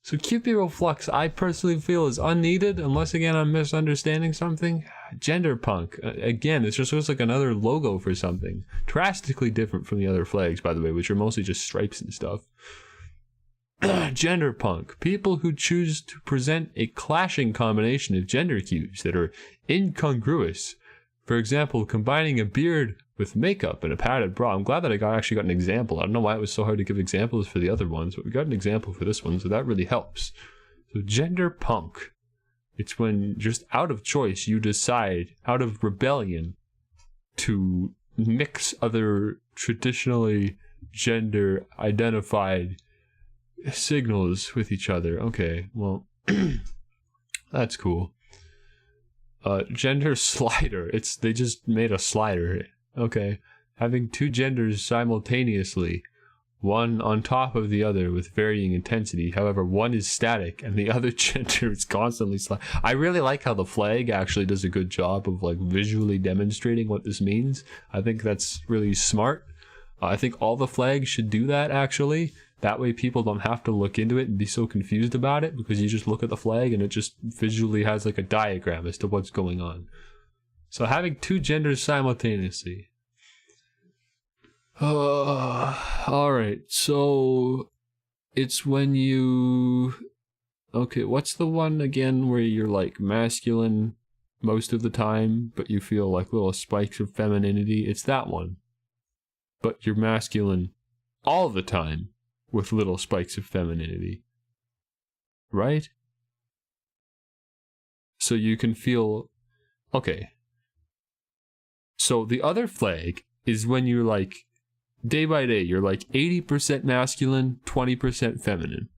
So Cupero Flux, I personally feel, is unneeded, unless, again, I'm misunderstanding something. Gender Punk, again, it just looks like another logo for something. Drastically different from the other flags, by the way, which are mostly just stripes and stuff. Gender Punk, people who choose to present a clashing combination of gender cues that are incongruous. For example, combining a beard with makeup and a padded bra. I'm glad that I actually got an example. I don't know why it was so hard to give examples for the other ones, but we got an example for this one, so that really helps. So Gender Punk, it's when just out of choice you decide, out of rebellion, to mix other traditionally gender identified signals with each other. Okay, well, that's cool. Gender slider. They just made a slider. Okay, having two genders simultaneously, one on top of the other with varying intensity. However, one is static and the other gender is constantly I really like how the flag actually does a good job of like visually demonstrating what this means. I think that's really smart. I think all the flags should do that, actually. That way people don't have to look into it and be so confused about it, because you just look at the flag and it just visually has like a diagram as to what's going on. So having two genders simultaneously. Alright, so it's when you... Okay, what's the one again where you're like masculine most of the time, but you feel like little spikes of femininity? It's that one. But you're masculine all the time with little spikes of femininity. Right? So you can feel... Okay. So the other flag is when you're like, day by day, you're like 80% masculine, 20% feminine.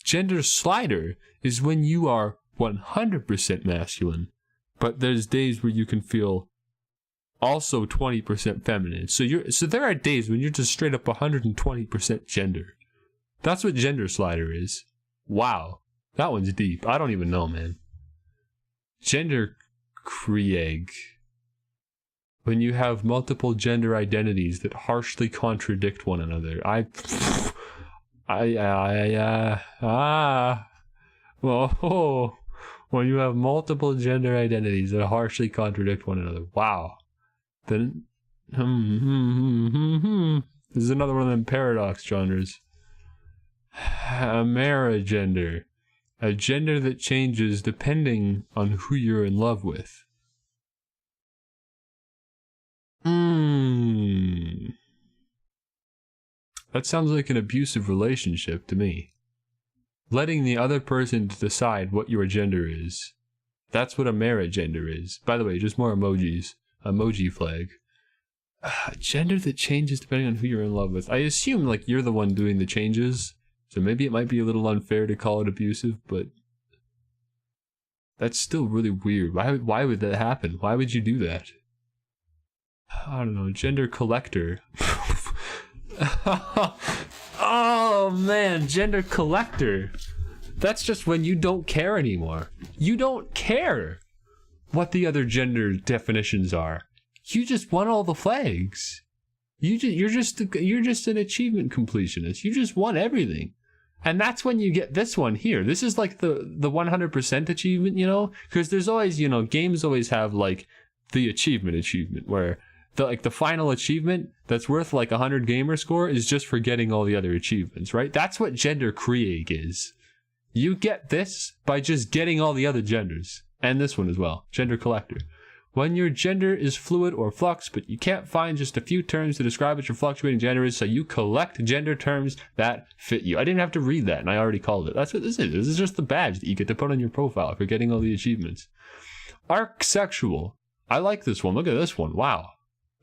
Gender slider is when you are 100% masculine, but there's days where you can feel also 20% feminine. So there are days when you're just straight up 120% gender. That's what gender slider is. Wow. That one's deep. I don't even know, man. Gender Krieg. When you have multiple gender identities that harshly contradict one another. When you have multiple gender identities that harshly contradict one another. Wow. Then, this is another one of them paradox genres. Amerigender. A gender that changes depending on who you're in love with. That sounds like an abusive relationship to me. Letting the other person decide what your gender is. That's what a marigender is. By the way, just more emojis. Emoji flag. Gender that changes depending on who you're in love with. I assume like you're the one doing the changes, so maybe it might be a little unfair to call it abusive, but that's still really weird. Why would that happen? Why would you do that? I don't know. Gender collector. Oh man, gender collector. That's just when you don't care anymore. You don't care what the other gender definitions are. You just won all the flags. You're just an achievement completionist. You just won everything. And that's when you get this one here. This is like the 100% achievement, you know? Because there's always, you know, games always have like the achievement where the final achievement that's worth like 100 gamer score is just for getting all the other achievements, right? That's what Gender Krieg is. You get this by just getting all the other genders. And this one as well, Gender Collector. When your gender is fluid or flux, but you can't find just a few terms to describe what your fluctuating gender is, so you collect gender terms that fit you. I didn't have to read that, and I already called it. That's what this is. This is just the badge that you get to put on your profile for getting all the achievements. Arcsexual. I like this one. Look at this one. Wow.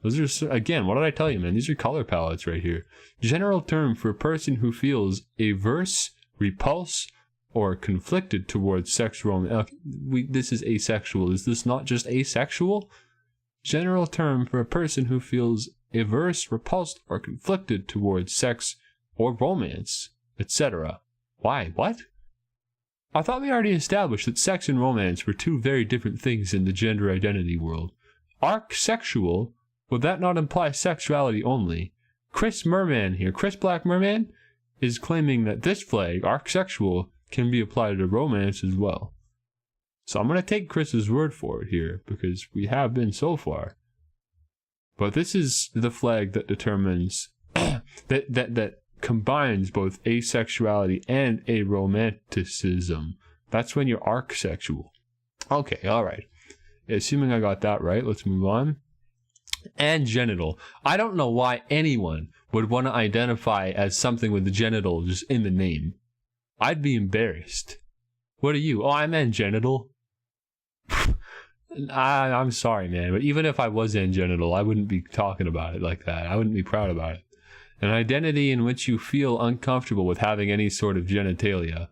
Those are, again, what did I tell you, man? These are color palettes right here. General term for a person who feels averse, repulse, or conflicted towards sexual... this is asexual. Is this not just asexual? General term for a person who feels averse, repulsed, or conflicted towards sex or romance, etc. Why? What? I thought we already established that sex and romance were two very different things in the gender identity world. Arc-sexual, would that not imply sexuality only? Chris Merman here, Chris Black Merman, is claiming that this flag, arc-sexual, can be applied to romance as well. So I'm going to take Chris's word for it here, because we have been so far. But this is the flag that determines, that combines both asexuality and aromanticism. That's when you're arc-sexual. Okay, alright. Assuming I got that right, let's move on. And genital. I don't know why anyone would want to identify as something with the genital just in the name. I'd be embarrassed. What are you? Oh, I'm angenital. I'm sorry, man, but even if I was angenital, I wouldn't be talking about it like that. I wouldn't be proud about it. An identity in which you feel uncomfortable with having any sort of genitalia,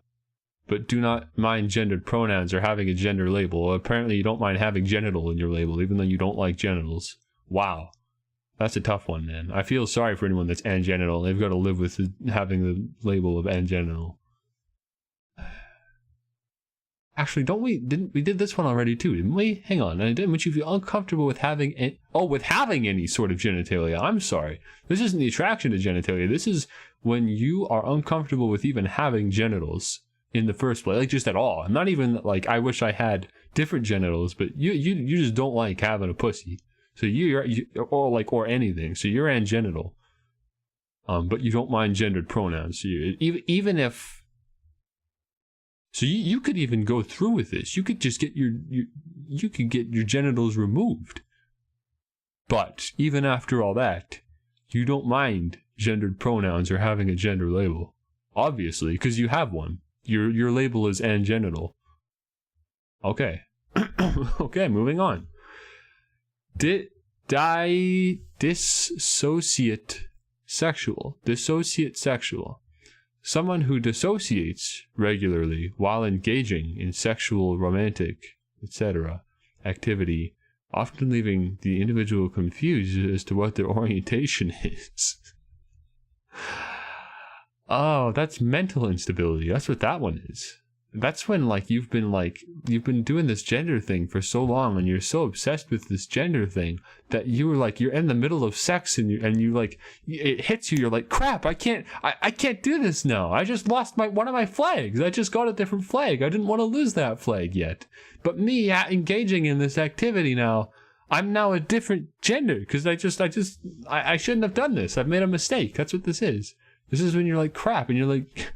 but do not mind gendered pronouns or having a gender label. Well, apparently you don't mind having genital in your label, even though you don't like genitals. Wow. That's a tough one, man. I feel sorry for anyone that's angenital. They've got to live with having the label of angenital. Actually, we did this one already too, didn't we? Hang on, would you feel uncomfortable with having any sort of genitalia? I'm sorry. This isn't the attraction to genitalia. This is when you are uncomfortable with even having genitals in the first place, like just at all. I'm not even like, I wish I had different genitals, but you just don't like having a pussy. So or anything. So you're angenital. But you don't mind gendered pronouns. So even if. So you could even go through with this. You could just get you could get your genitals removed. But even after all that, you don't mind gendered pronouns or having a gender label. Obviously, because you have one. Your label is angenital. Okay. Okay, moving on. Dissociate sexual. Dissociate sexual. Someone who dissociates regularly while engaging in sexual, romantic, etc. activity, often leaving the individual confused as to what their orientation is. Oh, that's mental instability. That's what that one is. That's when you've been doing this gender thing for so long, and you're so obsessed with this gender thing that you're in the middle of sex and it hits you. You're like, crap! I can't do this now. I just lost one of my flags. I just got a different flag. I didn't want to lose that flag yet. But me engaging in this activity now, I'm now a different gender because I shouldn't have done this. I've made a mistake. That's what this is. This is when you're like, crap, and you're like.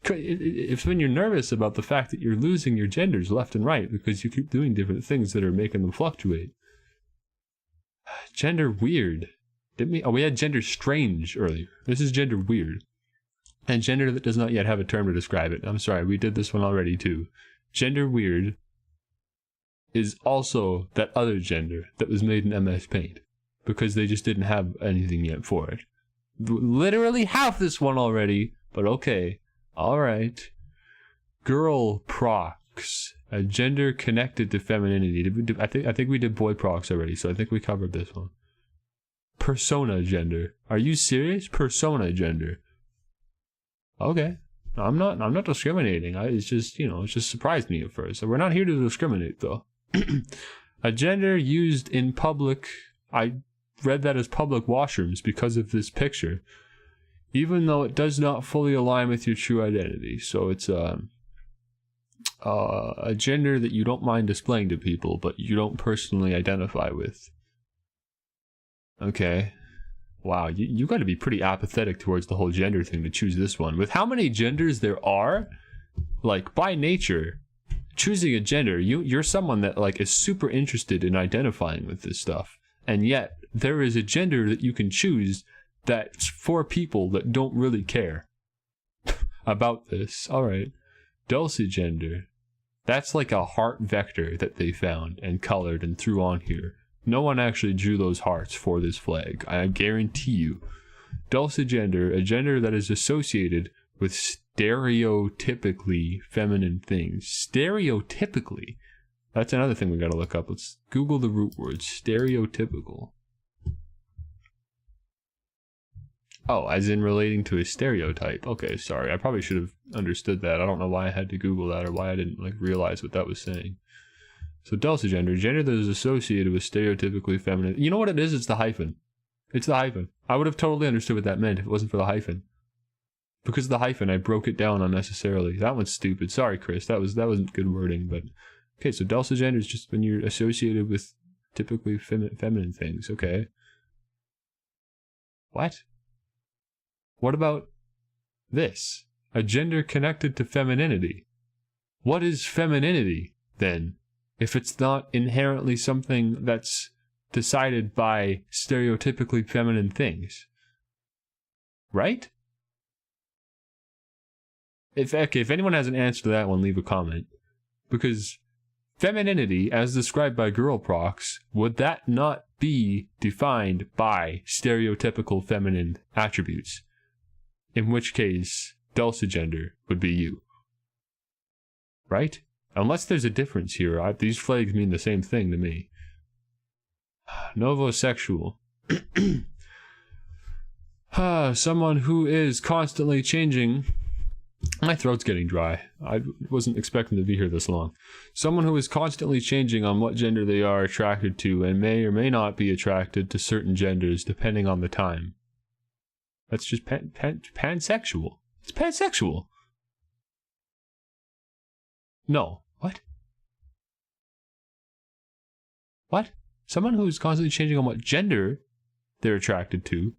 It's when you're nervous about the fact that you're losing your genders left and right because you keep doing different things that are making them fluctuate. Gender weird. Didn't we? Oh, we had gender strange earlier. This is gender weird. And gender that does not yet have a term to describe it. I'm sorry, we did this one already too. Gender weird is also that other gender that was made in MS Paint because they just didn't have anything yet for it. Literally have this one already, but okay. All right. Girl procs, a gender connected to femininity. I think we did boy procs already, so I think we covered this one. Persona gender. Are you serious? Persona gender. Okay. I'm not discriminating. It just surprised me at first. So we're not here to discriminate though. A gender used in public. I read that as public washrooms because of this picture. Even though it does not fully align with your true identity. So it's a gender that you don't mind displaying to people, but you don't personally identify with. Okay. Wow, you got to be pretty apathetic towards the whole gender thing to choose this one. With how many genders there are, by nature, choosing a gender, you're someone that is super interested in identifying with this stuff. And yet, there is a gender that you can choose that's for people that don't really care about this. Alright. Dulcigender. That's like a heart vector that they found and colored and threw on here. No one actually drew those hearts for this flag. I guarantee you. Dulcigender, a gender that is associated with stereotypically feminine things. Stereotypically? That's another thing we gotta look up. Let's Google the root word. Stereotypical. Oh, as in relating to a stereotype. Okay, sorry. I probably should have understood that. I don't know why I had to Google that or why I didn't like realize what that was saying. So dulcigender, gender that is associated with stereotypically feminine. You know what it is? It's the hyphen. It's the hyphen. I would have totally understood what that meant if it wasn't for the hyphen. Because of the hyphen, I broke it down unnecessarily. That one's stupid. Sorry, Chris. That wasn't good wording, but okay. So dulcigender is just when you're associated with typically feminine things. Okay. What? What about this? A gender connected to femininity. What is femininity then? If it's not inherently something that's decided by stereotypically feminine things. Right? If anyone has an answer to that one, leave a comment. Because femininity, as described by Girl Procs, would that not be defined by stereotypical feminine attributes? In which case, dulcigender would be you. Right? Unless there's a difference here, these flags mean the same thing to me. Novosexual. Someone who is constantly changing. My throat's getting dry. I wasn't expecting to be here this long. Someone who is constantly changing on what gender they are attracted to and may or may not be attracted to certain genders depending on the time. That's just pansexual. It's pansexual. No. What? What? Someone who's constantly changing on what gender they're attracted to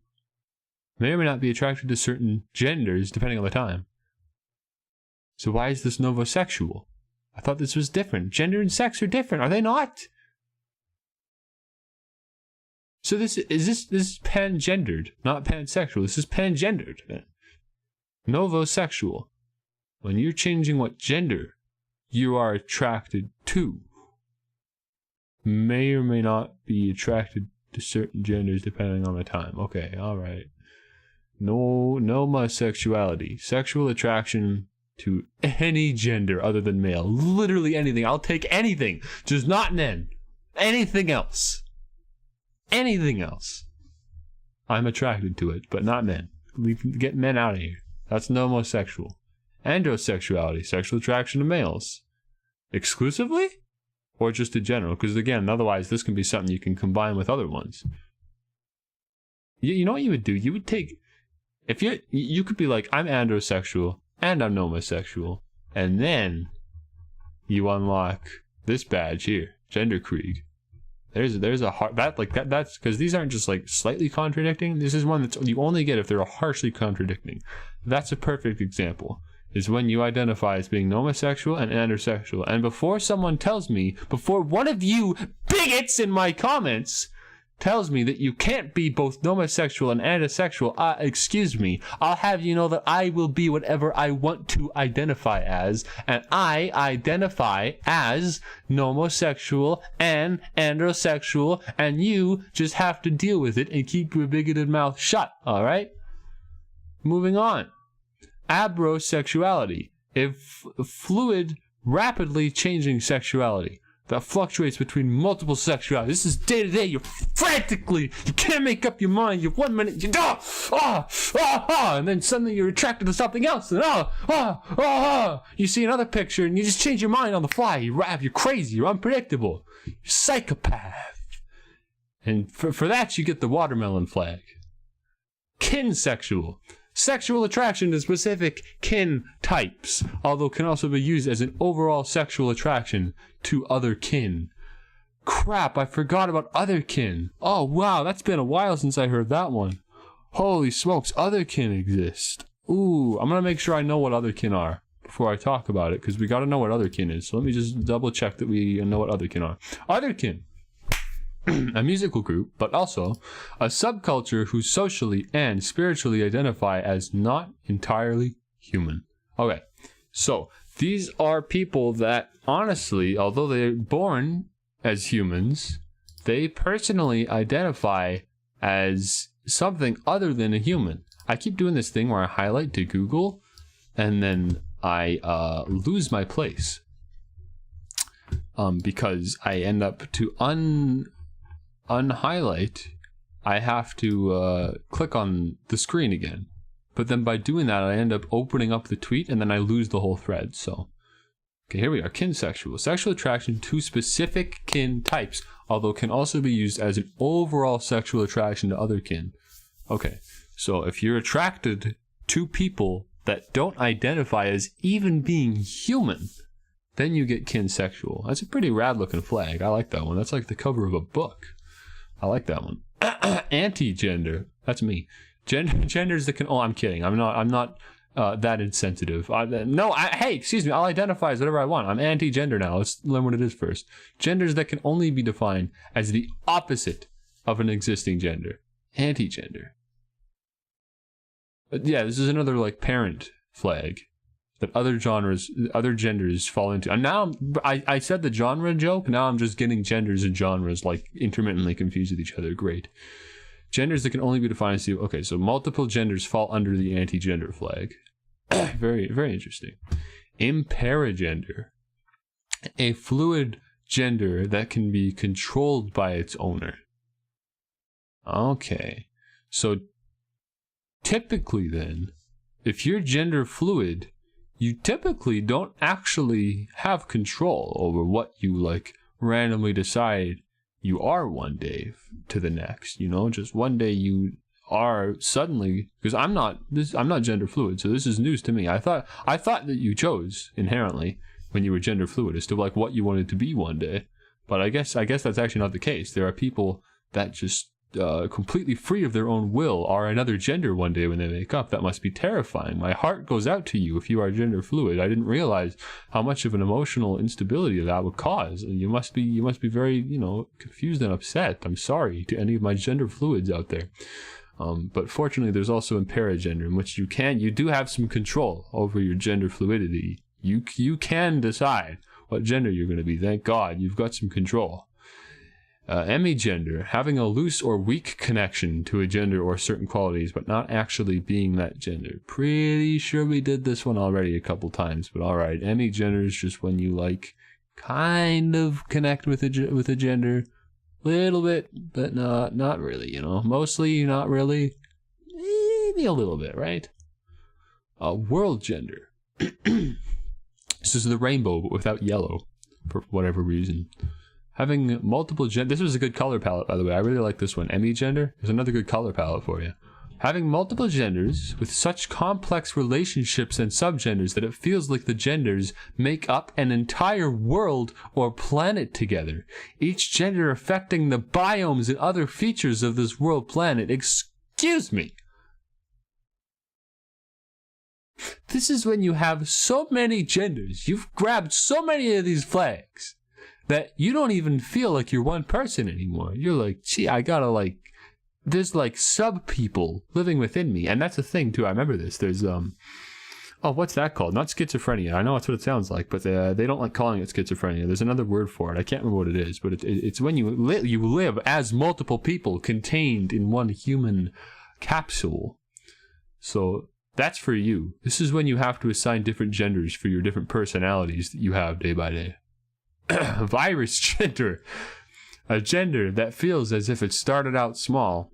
may or may not be attracted to certain genders depending on the time. So why is this novosexual? I thought this was different. Gender and sex are different, are they not? So this is pangendered, not pansexual. This is pangendered. Novosexual. When you're changing what gender you are attracted to, may or may not be attracted to certain genders depending on the time. Okay, alright. Nomosexuality. Sexual attraction to any gender other than male. Literally anything. I'll take anything. Just not men. Anything else. Anything else. I'm attracted to it, but not men. Get men out of here. That's nomosexual. Androsexuality. Sexual attraction to males. Exclusively? Or just in general? Because again, otherwise this can be something you can combine with other ones. You know what you would do? You would take... If you could be like, I'm androsexual and I'm nomosexual, and then you unlock this badge here, Genderkrieg. There's a hard that's because these aren't just like slightly contradicting. This is one that you only get if they're harshly contradicting. That's a perfect example. Is when you identify as being nomosexual and androsexual, and before someone tells me, before one of you bigots in my comments tells me that you can't be both nomosexual and androsexual, excuse me, I'll have you know that I will be whatever I want to identify as, and I identify as nomosexual and androsexual, and you just have to deal with it and keep your bigoted mouth shut, alright? Moving on. Abrosexuality. A fluid, rapidly changing sexuality that fluctuates between multiple sexualities. This is day to day. You're frantically, you can't make up your mind. You're 1 minute, you and then suddenly you're attracted to something else. And you see another picture and you just change your mind on the fly. You're crazy. You're unpredictable. You're a psychopath. And for that, you get the watermelon flag. Kinsexual. Sexual attraction to specific kin types, although can also be used as an overall sexual attraction to other kin. Crap, I forgot about other kin. Oh wow, that's been a while since I heard that one. Holy smokes, other kin exist. Ooh, I'm gonna make sure I know what other kin are before I talk about it, because we gotta know what other kin is. So let me just double check that we know what other kin are. Other kin. A musical group, but also a subculture who socially and spiritually identify as not entirely human. Okay, so these are people that honestly, although they're born as humans, they personally identify as something other than a human. I keep doing this thing where I highlight to Google and then I lose my place because I end up to unhighlight, I have to click on the screen again. But then by doing that, I end up opening up the tweet and then I lose the whole thread. So, okay, here we are. Kinsexual. Sexual attraction to specific kin types, although can also be used as an overall sexual attraction to other kin. Okay, so if you're attracted to people that don't identify as even being human, then you get kinsexual. That's a pretty rad looking flag. I like that one. That's like the cover of a book. I like that one. Anti-gender. That's me. Genders that can. Oh, I'm kidding. I'm not that insensitive. Hey, excuse me. I'll identify as whatever I want. I'm anti-gender now. Let's learn what it is first. Genders that can only be defined as the opposite of an existing gender. Anti-gender. But yeah, this is another like parent flag that other genders fall into. And now I said the genre joke. Now I'm just getting genders and genres like intermittently confused with each other. Great. Genders that can only be defined as okay, so multiple genders fall under the anti-gender flag. Very, very interesting. Imperigender. A fluid gender that can be controlled by its owner. Okay. So typically then, if you're gender fluid, you typically don't actually have control over what you like randomly decide you are one day to the next, you know, just one day you are suddenly, because I'm not gender fluid, so this is news to me. I thought that you chose inherently when you were gender fluid as to like what you wanted to be one day, but I guess that's actually not the case. There are people that just completely free of their own will are another gender one day when they wake up. That must be terrifying. My heart goes out to you if you are gender fluid. I didn't realize how much of an emotional instability that would cause. You must be very, you know, confused and upset. I'm sorry to any of my gender fluids out there. But fortunately, there's also imperigender, in which you do have some control over your gender fluidity. You can decide what gender you're going to be. Thank God, you've got some control. Emigender, having a loose or weak connection to a gender or certain qualities, but not actually being that gender. Pretty sure we did this one already a couple times, but alright. Emigender is just when you like kind of connect with a gender, little bit, but not really, you know. Mostly not really, maybe a little bit, right? World gender. This is the rainbow, but without yellow, for whatever reason. Having multiple genders. This was a good color palette, by the way. I really like this one. Emigender. There's another good color palette for you. Having multiple genders with such complex relationships and subgenders that it feels like the genders make up an entire world or planet together. Each gender affecting the biomes and other features of this world planet. Excuse me. This is when you have so many genders. You've grabbed so many of these flags that you don't even feel like you're one person anymore. You're like, gee, I gotta like, there's like sub-people living within me. And that's the thing too, I remember this. There's, what's that called? Not schizophrenia. I know that's what it sounds like, but they don't like calling it schizophrenia. There's another word for it. I can't remember what it is, but it's when you live as multiple people contained in one human capsule. So that's for you. This is when you have to assign different genders for your different personalities that you have day by day. Virus gender. A gender that feels as if it started out small,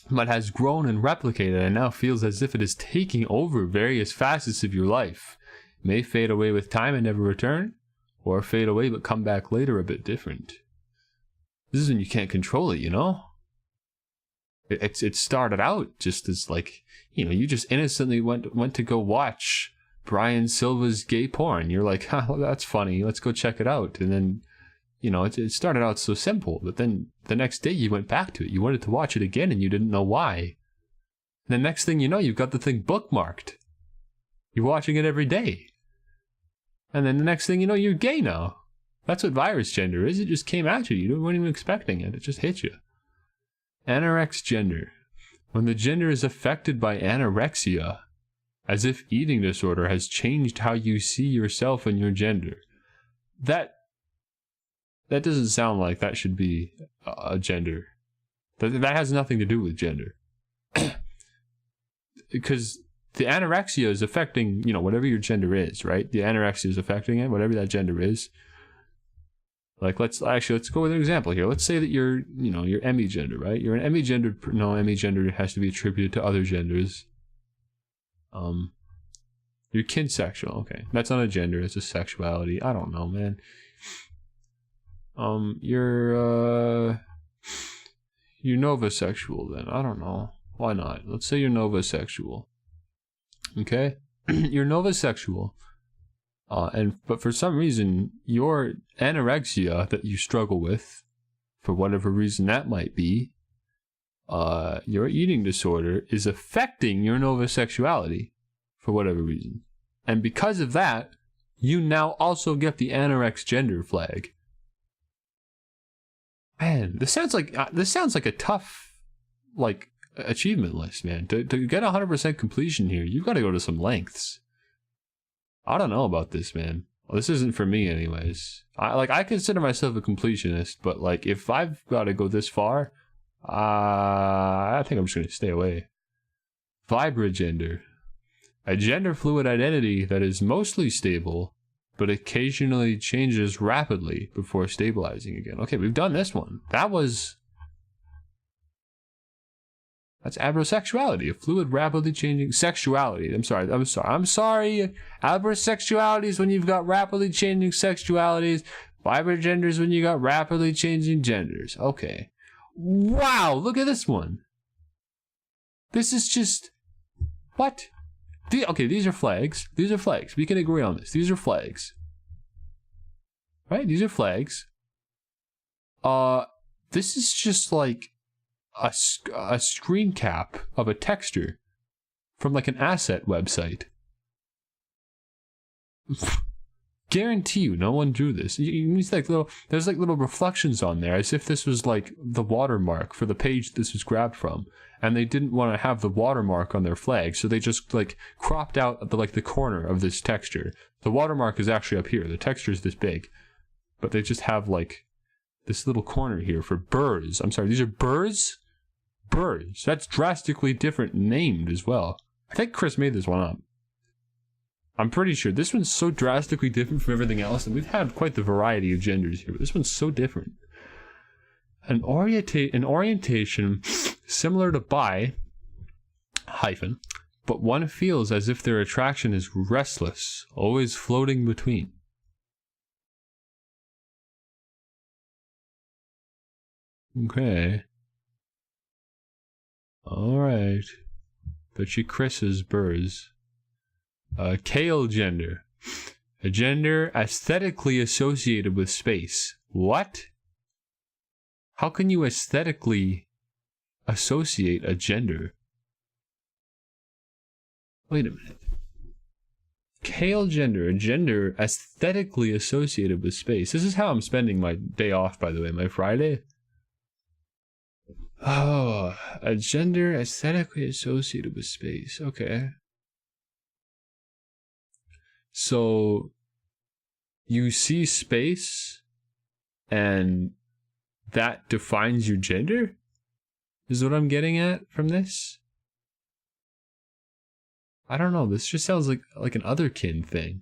but has grown and replicated and now feels as if it is taking over various facets of your life. May fade away with time and never return, or fade away but come back later a bit different. This is when you can't control it, you know? It started out just as like, you know, you just innocently went to go watch Brian Silva's gay porn. You're like, well, that's funny, let's go check it out. And then, you know, it started out so simple, but then the next day you went back to it. You wanted to watch it again and you didn't know why. And the next thing you know, you've got the thing bookmarked. You're watching it every day. And then the next thing you know, you're gay now. That's what virus gender is. It just came at you. You weren't even expecting it. It just hit you. Anorex gender. When the gender is affected by anorexia, as if eating disorder has changed how you see yourself and your gender. That doesn't sound like that should be a gender. That has nothing to do with gender. Because the anorexia is affecting, you know, whatever your gender is, right? The anorexia is affecting it, whatever that gender is. Like, let's go with an example here. Let's say that you're emigender, right? You're an emigender. No, emigender has to be attributed to other genders. You're kinsexual. Okay, that's not a gender. It's a sexuality. I don't know, man. You're novasexual then. I don't know. Why not? Let's say you're novasexual. Okay? You're novasexual. But for some reason, your anorexia that you struggle with, for whatever reason that might be, your eating disorder is affecting your novasexuality for whatever reason. And because of that, you now also get the anorex gender flag. Man, this sounds like a tough, like, achievement list, man. To get 100% completion here, you've got to go to some lengths. I don't know about this, man. Well, this isn't for me, anyways. I consider myself a completionist, but like, if I've got to go this far, I think I'm just gonna stay away. Vibragender, a gender fluid identity that is mostly stable, but occasionally changes rapidly before stabilizing again. Okay, we've done this one. That's abrosexuality, a fluid, rapidly changing sexuality. I'm sorry. Abrosexuality is when you've got rapidly changing sexualities. Vibragender is when you got rapidly changing genders. Okay. Wow, look at this one. This is just... What? Okay, these are flags. These are flags. We can agree on this. These are flags. Right? These are flags. This is just like a screen cap of a texture from like an asset website. Guarantee you, no one drew this. There's like little reflections on there, as if this was like the watermark for the page this was grabbed from, and they didn't want to have the watermark on their flag, so they just like cropped out the corner of this texture. The watermark is actually up here. The texture is this big, but they just have like this little corner here for burrs. I'm sorry, these are burrs. Burrs. That's drastically different named as well. I think Chris made this one up. I'm pretty sure this one's so drastically different from everything else, and we've had quite the variety of genders here, but this one's so different. An orientation similar to bi, hyphen, but one feels as if their attraction is restless, always floating between. Okay. Alright. Bet you Chris is burrs. Kale gender. A gender aesthetically associated with space. What? How can you aesthetically associate a gender? Wait a minute. Kale gender. A gender aesthetically associated with space. This is how I'm spending my day off, by the way. My Friday. Oh, a gender aesthetically associated with space. Okay. So, you see space, and that defines your gender? Is what I'm getting at from this? I don't know, this just sounds like an otherkin thing.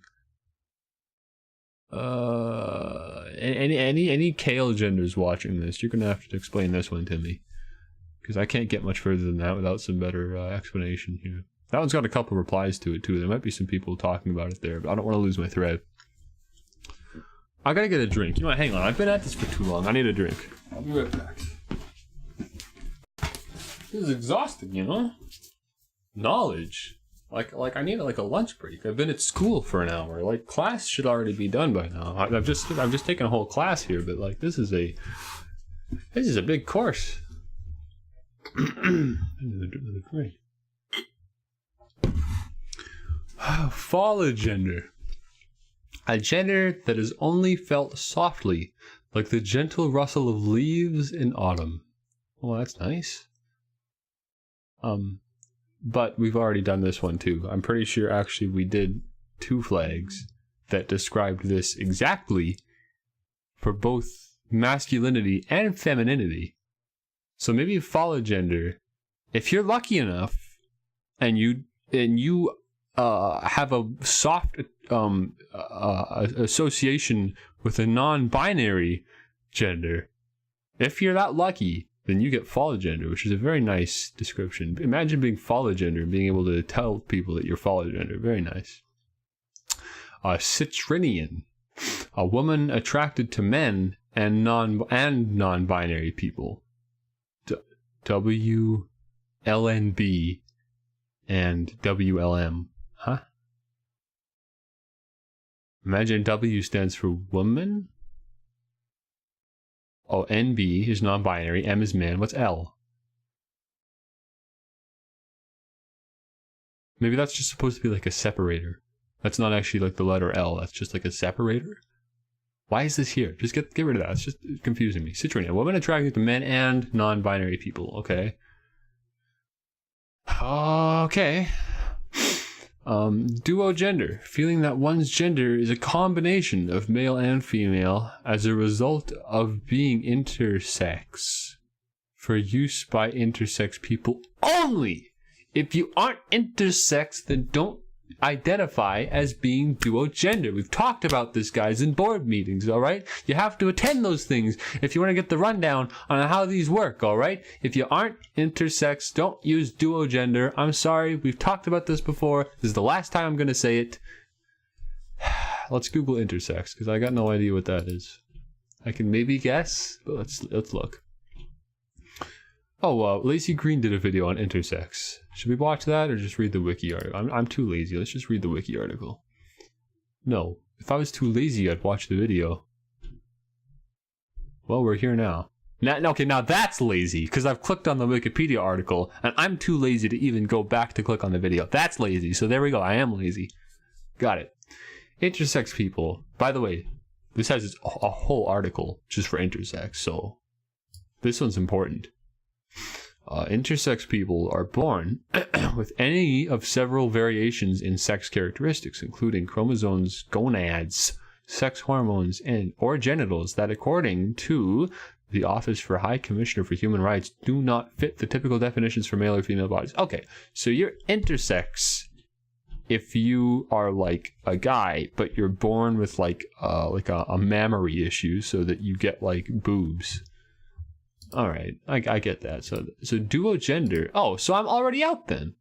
Any Kale genders watching this, you're gonna have to explain this one to me. Because I can't get much further than that without some better explanation here. That one's got a couple replies to it too. There might be some people talking about it there, but I don't want to lose my thread. I gotta get a drink. You know what? Hang on. I've been at this for too long. I need a drink. I'll be right back. This is exhausting, you know? Knowledge. Like I need like a lunch break. I've been at school for an hour. Like, class should already be done by now. I've just taken a whole class here, but like this is a big course. Another drink. Fall gender. A gender that is only felt softly, like the gentle rustle of leaves in autumn. Well, that's nice. But we've already done this one too. I'm pretty sure actually we did 2 flags that described this exactly for both masculinity and femininity. So maybe follow gender. If you're lucky enough and you have a soft association with a non-binary gender. If you're that lucky, then you get fologender, which is a very nice description. Imagine being fologender and being able to tell people that you're fologender. Very nice. Citrinian, a woman attracted to men and non-binary people. WLNB and WLM. Huh? Imagine W stands for woman. Oh, NB is non-binary. M is man. What's L? Maybe that's just supposed to be like a separator. That's not actually like the letter L. That's just like a separator. Why is this here? Just get rid of that. It's just confusing me. Citrinian. Women attracted to men and non-binary people. Okay. Okay. Duo gender. Feeling that one's gender is a combination of male and female as a result of being intersex. For use by intersex people only. If you aren't intersex, then don't identify as being duo gender. We've talked about this, guys, in board meetings, all right? You have to attend those things if you want to get the rundown on how these work, all right? If you aren't intersex, don't use duo gender. I'm sorry, we've talked about this before. This is the last time I'm going to say it. Let's Google intersex, because I got no idea what that is. I can maybe guess, but let's look. Oh, Lacey Green did a video on intersex. Should we watch that or just read the wiki article? I'm too lazy. Let's just read the wiki article. No. If I was too lazy, I'd watch the video. Well, we're here now. Okay, now that's lazy, because I've clicked on the Wikipedia article, and I'm too lazy to even go back to click on the video. That's lazy, so there we go. I am lazy. Got it. Intersex people. By the way, this has a whole article just for intersex, so this one's important. Intersex people are born with any of several variations in sex characteristics, including chromosomes, gonads, sex hormones, or genitals that, according to the Office for High Commissioner for Human Rights, do not fit the typical definitions for male or female bodies. Okay, so you're intersex if you are like a guy, but you're born with like a mammary issue, so that you get like boobs. All right, I get that. So duo gender. Oh, so I'm already out then.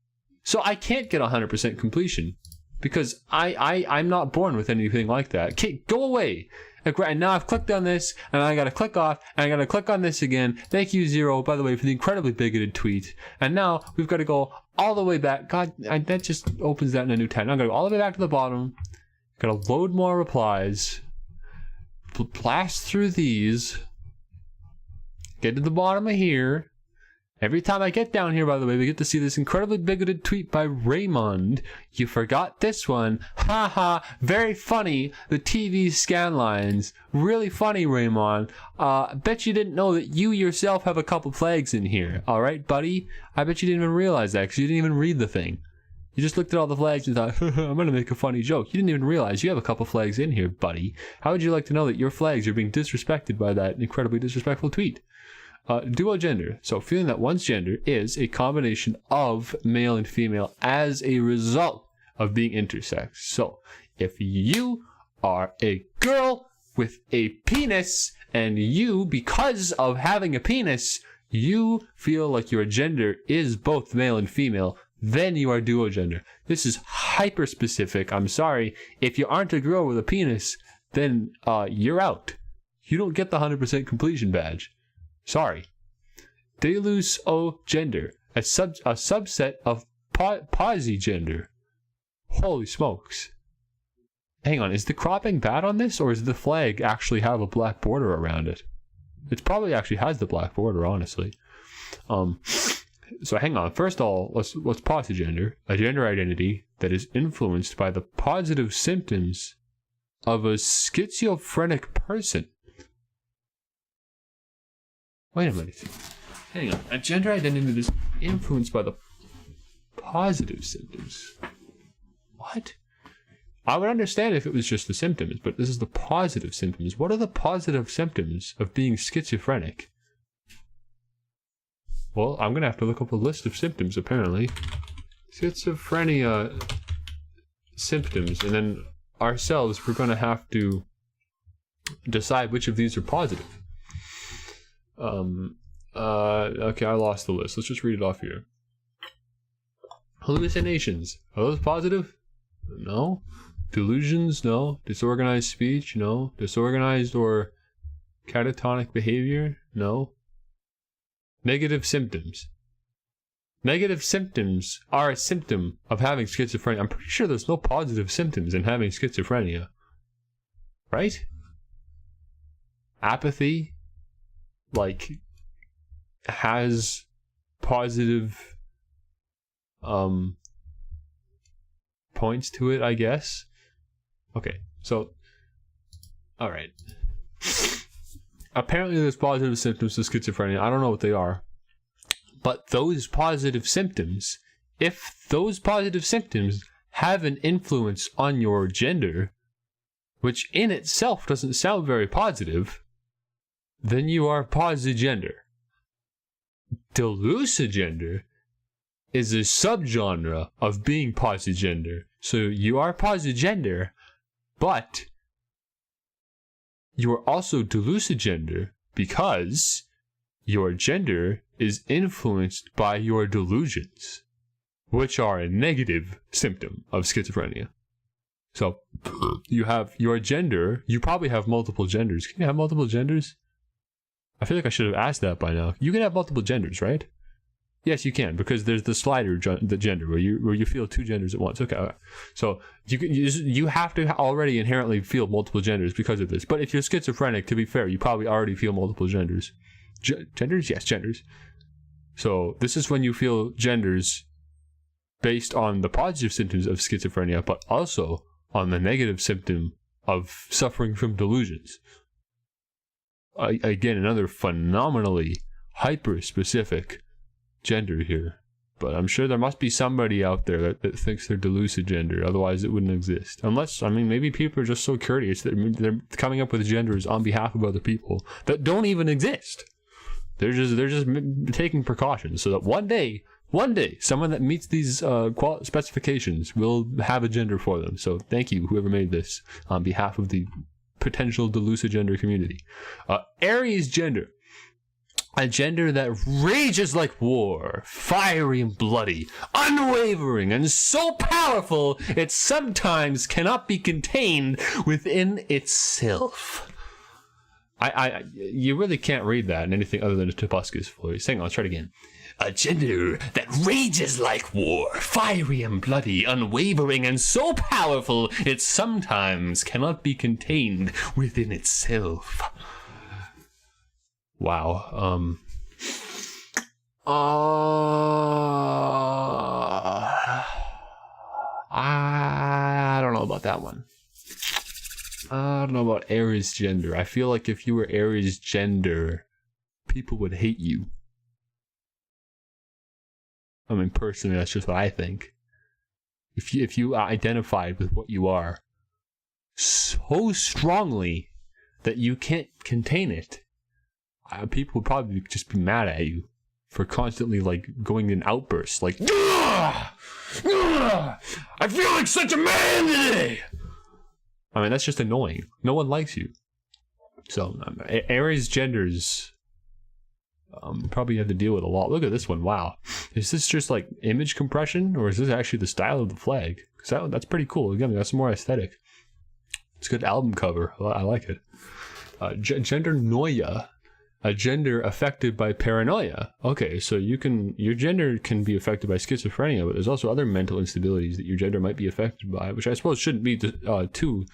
So I can't get 100% completion because I'm not born with anything like that. Okay, go away. And now I've clicked on this, and I gotta click off, and I gotta click on this again. Thank you, Zero, by the way, for the incredibly bigoted tweet. And now we've got to go all the way back. God, that just opens that in a new tab. I'm gonna go all the way back to the bottom. Gotta load more replies. Blast through these. Get to the bottom of here. Every time I get down here, by the way, we get to see this incredibly bigoted tweet by Raymond. You forgot this one. Haha, very funny. The TV scan lines. Really funny, Raymond. Bet you didn't know that you yourself have a couple flags in here. Alright, buddy? I bet you didn't even realize that because you didn't even read the thing. You just looked at all the flags and thought, I'm going to make a funny joke. You didn't even realize you have a couple flags in here, buddy. How would you like to know that your flags are being disrespected by that incredibly disrespectful tweet? Duo gender. So feeling that one's gender is a combination of male and female as a result of being intersex. So if you are a girl with a penis and you, because of having a penis, you feel like your gender is both male and female, then you are duo gender. This is hyper specific. I'm sorry. If you aren't a girl with a penis, then you're out. You don't get the 100% completion badge. Sorry. Deluce o gender, a subset of posi-gender. Holy smokes. Hang on, is the cropping bad on this, or does the flag actually have a black border around it? It probably actually has the black border, honestly. So hang on. First of all, let's posi-gender, a gender identity that is influenced by the positive symptoms of a schizophrenic person. Wait a minute. Hang on. A gender identity that is influenced by the positive symptoms. What? I would understand if it was just the symptoms, but this is the positive symptoms. What are the positive symptoms of being schizophrenic? Well, I'm going to have to look up a list of symptoms, apparently. Schizophrenia symptoms, and then ourselves, we're going to have to decide which of these are positive. Okay, I lost the list. Let's just read it off here. Hallucinations, are those positive? No. Delusions? No. Disorganized speech? No. Disorganized or catatonic behavior? No. Negative symptoms. Negative symptoms are a symptom of having schizophrenia. I'm pretty sure there's no positive symptoms in having schizophrenia. Right? Apathy, like, has positive points to it, I guess. Okay, so, alright. Apparently there's positive symptoms to schizophrenia. I don't know what they are. But those positive symptoms, if those positive symptoms have an influence on your gender, which in itself doesn't sound very positive, then you are posigender. Delusogender is a subgenre of being posigender. So you are posigender, but you are also delusogender because your gender is influenced by your delusions, which are a negative symptom of schizophrenia. So you have your gender, you probably have multiple genders. Can you have multiple genders? I feel like I should have asked that by now. You can have multiple genders, right? Yes, you can, because there's the slider the gender where you feel two genders at once. Okay, so you have to already inherently feel multiple genders because of this. But if you're schizophrenic, to be fair, you probably already feel multiple genders. Genders? Yes, genders. So this is when you feel genders based on the positive symptoms of schizophrenia, but also on the negative symptom of suffering from delusions. Again, another phenomenally hyper-specific gender here. But I'm sure there must be somebody out there that thinks they're delusogender, otherwise it wouldn't exist. Unless, I mean, maybe people are just so curious that they're coming up with genders on behalf of other people that don't even exist. They're just taking precautions so that one day, someone that meets these specifications will have a gender for them. So thank you, whoever made this, on behalf of the potential delusogender community. Aries gender. A gender that rages like war, fiery and bloody, unwavering, and so powerful it sometimes cannot be contained within itself. You really can't read that in anything other than a Tobuscus voice. Hang on, let's try it again. A gender that rages like war, fiery and bloody, unwavering, and so powerful it sometimes cannot be contained within itself. Wow. I don't know about that one. I don't know about Aries gender. I feel like if you were Aries gender, people would hate you. I mean, personally, that's just what I think. If you identified with what you are so strongly that you can't contain it, people would probably just be mad at you for constantly, like, going in outbursts, like, I feel like such a man today! I mean, that's just annoying. No one likes you. So, Aries genders probably have to deal with a lot. Look at this one. Wow. Is this just, like, image compression, or is this actually the style of the flag? Because that's pretty cool. Again, that's more aesthetic. It's a good album cover. I like it. Gender noia. A gender affected by paranoia. Okay, so your gender can be affected by schizophrenia, but there's also other mental instabilities that your gender might be affected by, which I suppose shouldn't be too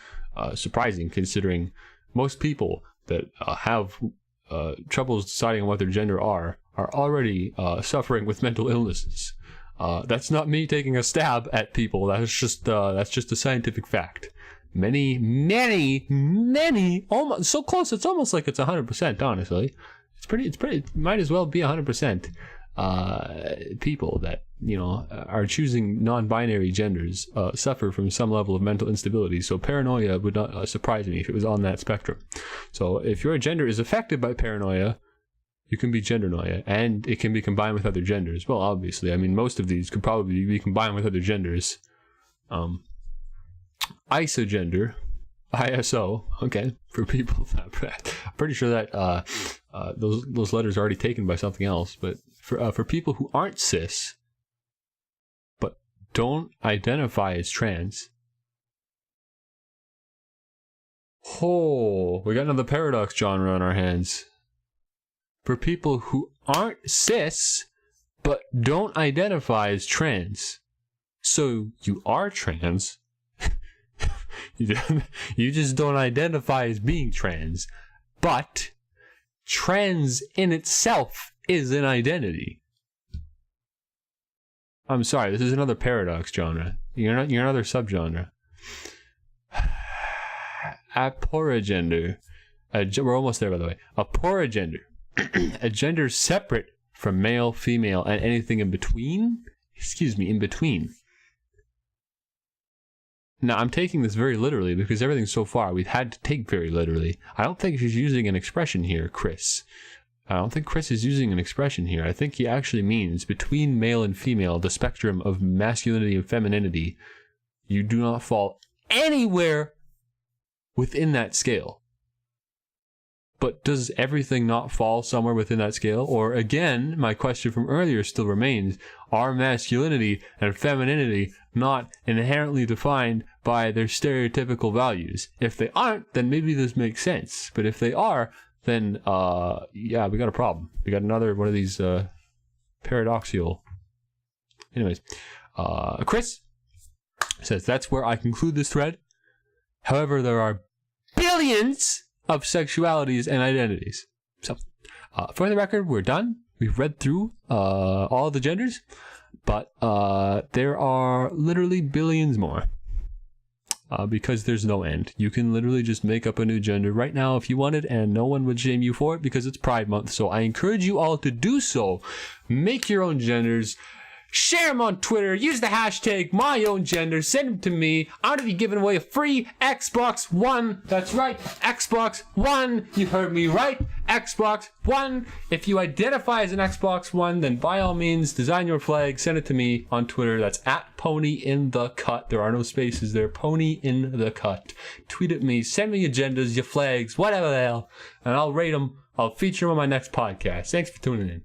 surprising, considering most people that have troubles deciding on what their gender are already suffering with mental illnesses. That's not me taking a stab at people. That's just a scientific fact. Many, almost so close. It's almost like it's 100%. Honestly, it's pretty. Might as well be 100%. People that are choosing non-binary genders suffer from some level of mental instability. So paranoia would not surprise me if it was on that spectrum. So if your gender is affected by paranoia, you can be gender noia, and it can be combined with other genders. Well, obviously, I mean, most of these could probably be combined with other genders. isogender, ISO, okay, for people. I'm pretty sure that those letters are already taken by something else, but for people who aren't cis, but don't identify as trans. Oh, we got another paradox genre on our hands. For people who aren't cis, but don't identify as trans. So you are trans. You just don't identify as being trans. But trans in itself is an identity. I'm sorry, this is another paradox genre. You're another subgenre. Aporigender. We're almost there, by the way. Aporigender. A gender separate from male, female, and anything in between. In between. Now, I'm taking this very literally because everything so far we've had to take very literally. I don't think she's using an expression here, Chris. I don't think Chris is using an expression here. I think he actually means between male and female, the spectrum of masculinity and femininity, you do not fall anywhere within that scale. But does everything not fall somewhere within that scale? Or again, my question from earlier still remains, are masculinity and femininity not inherently defined by their stereotypical values? If they aren't, then maybe this makes sense. But if they are, then yeah, we got a problem. We got another one of these paradoxical. Anyways, Chris says that's where I conclude this thread. However, there are billions of sexualities and identities. So, for the record, we're done. We've read through all the genders, but there are literally billions more because there's no end. You can literally just make up a new gender right now if you wanted, and no one would shame you for it because it's Pride Month. So I encourage you all to do so. Make your own genders. Share them on Twitter. Use the hashtag #MyOwnGender. Send them to me. I'm going to be giving away a free Xbox One. That's right, Xbox One. You heard me right. Xbox One. If you identify as an Xbox One, then by all means, design your flag. Send it to me on Twitter. That's @PonyInTheCut. There are no spaces there. PonyInTheCut. Tweet at me. Send me your genders, your flags, whatever the hell. And I'll rate them. I'll feature them on my next podcast. Thanks for tuning in.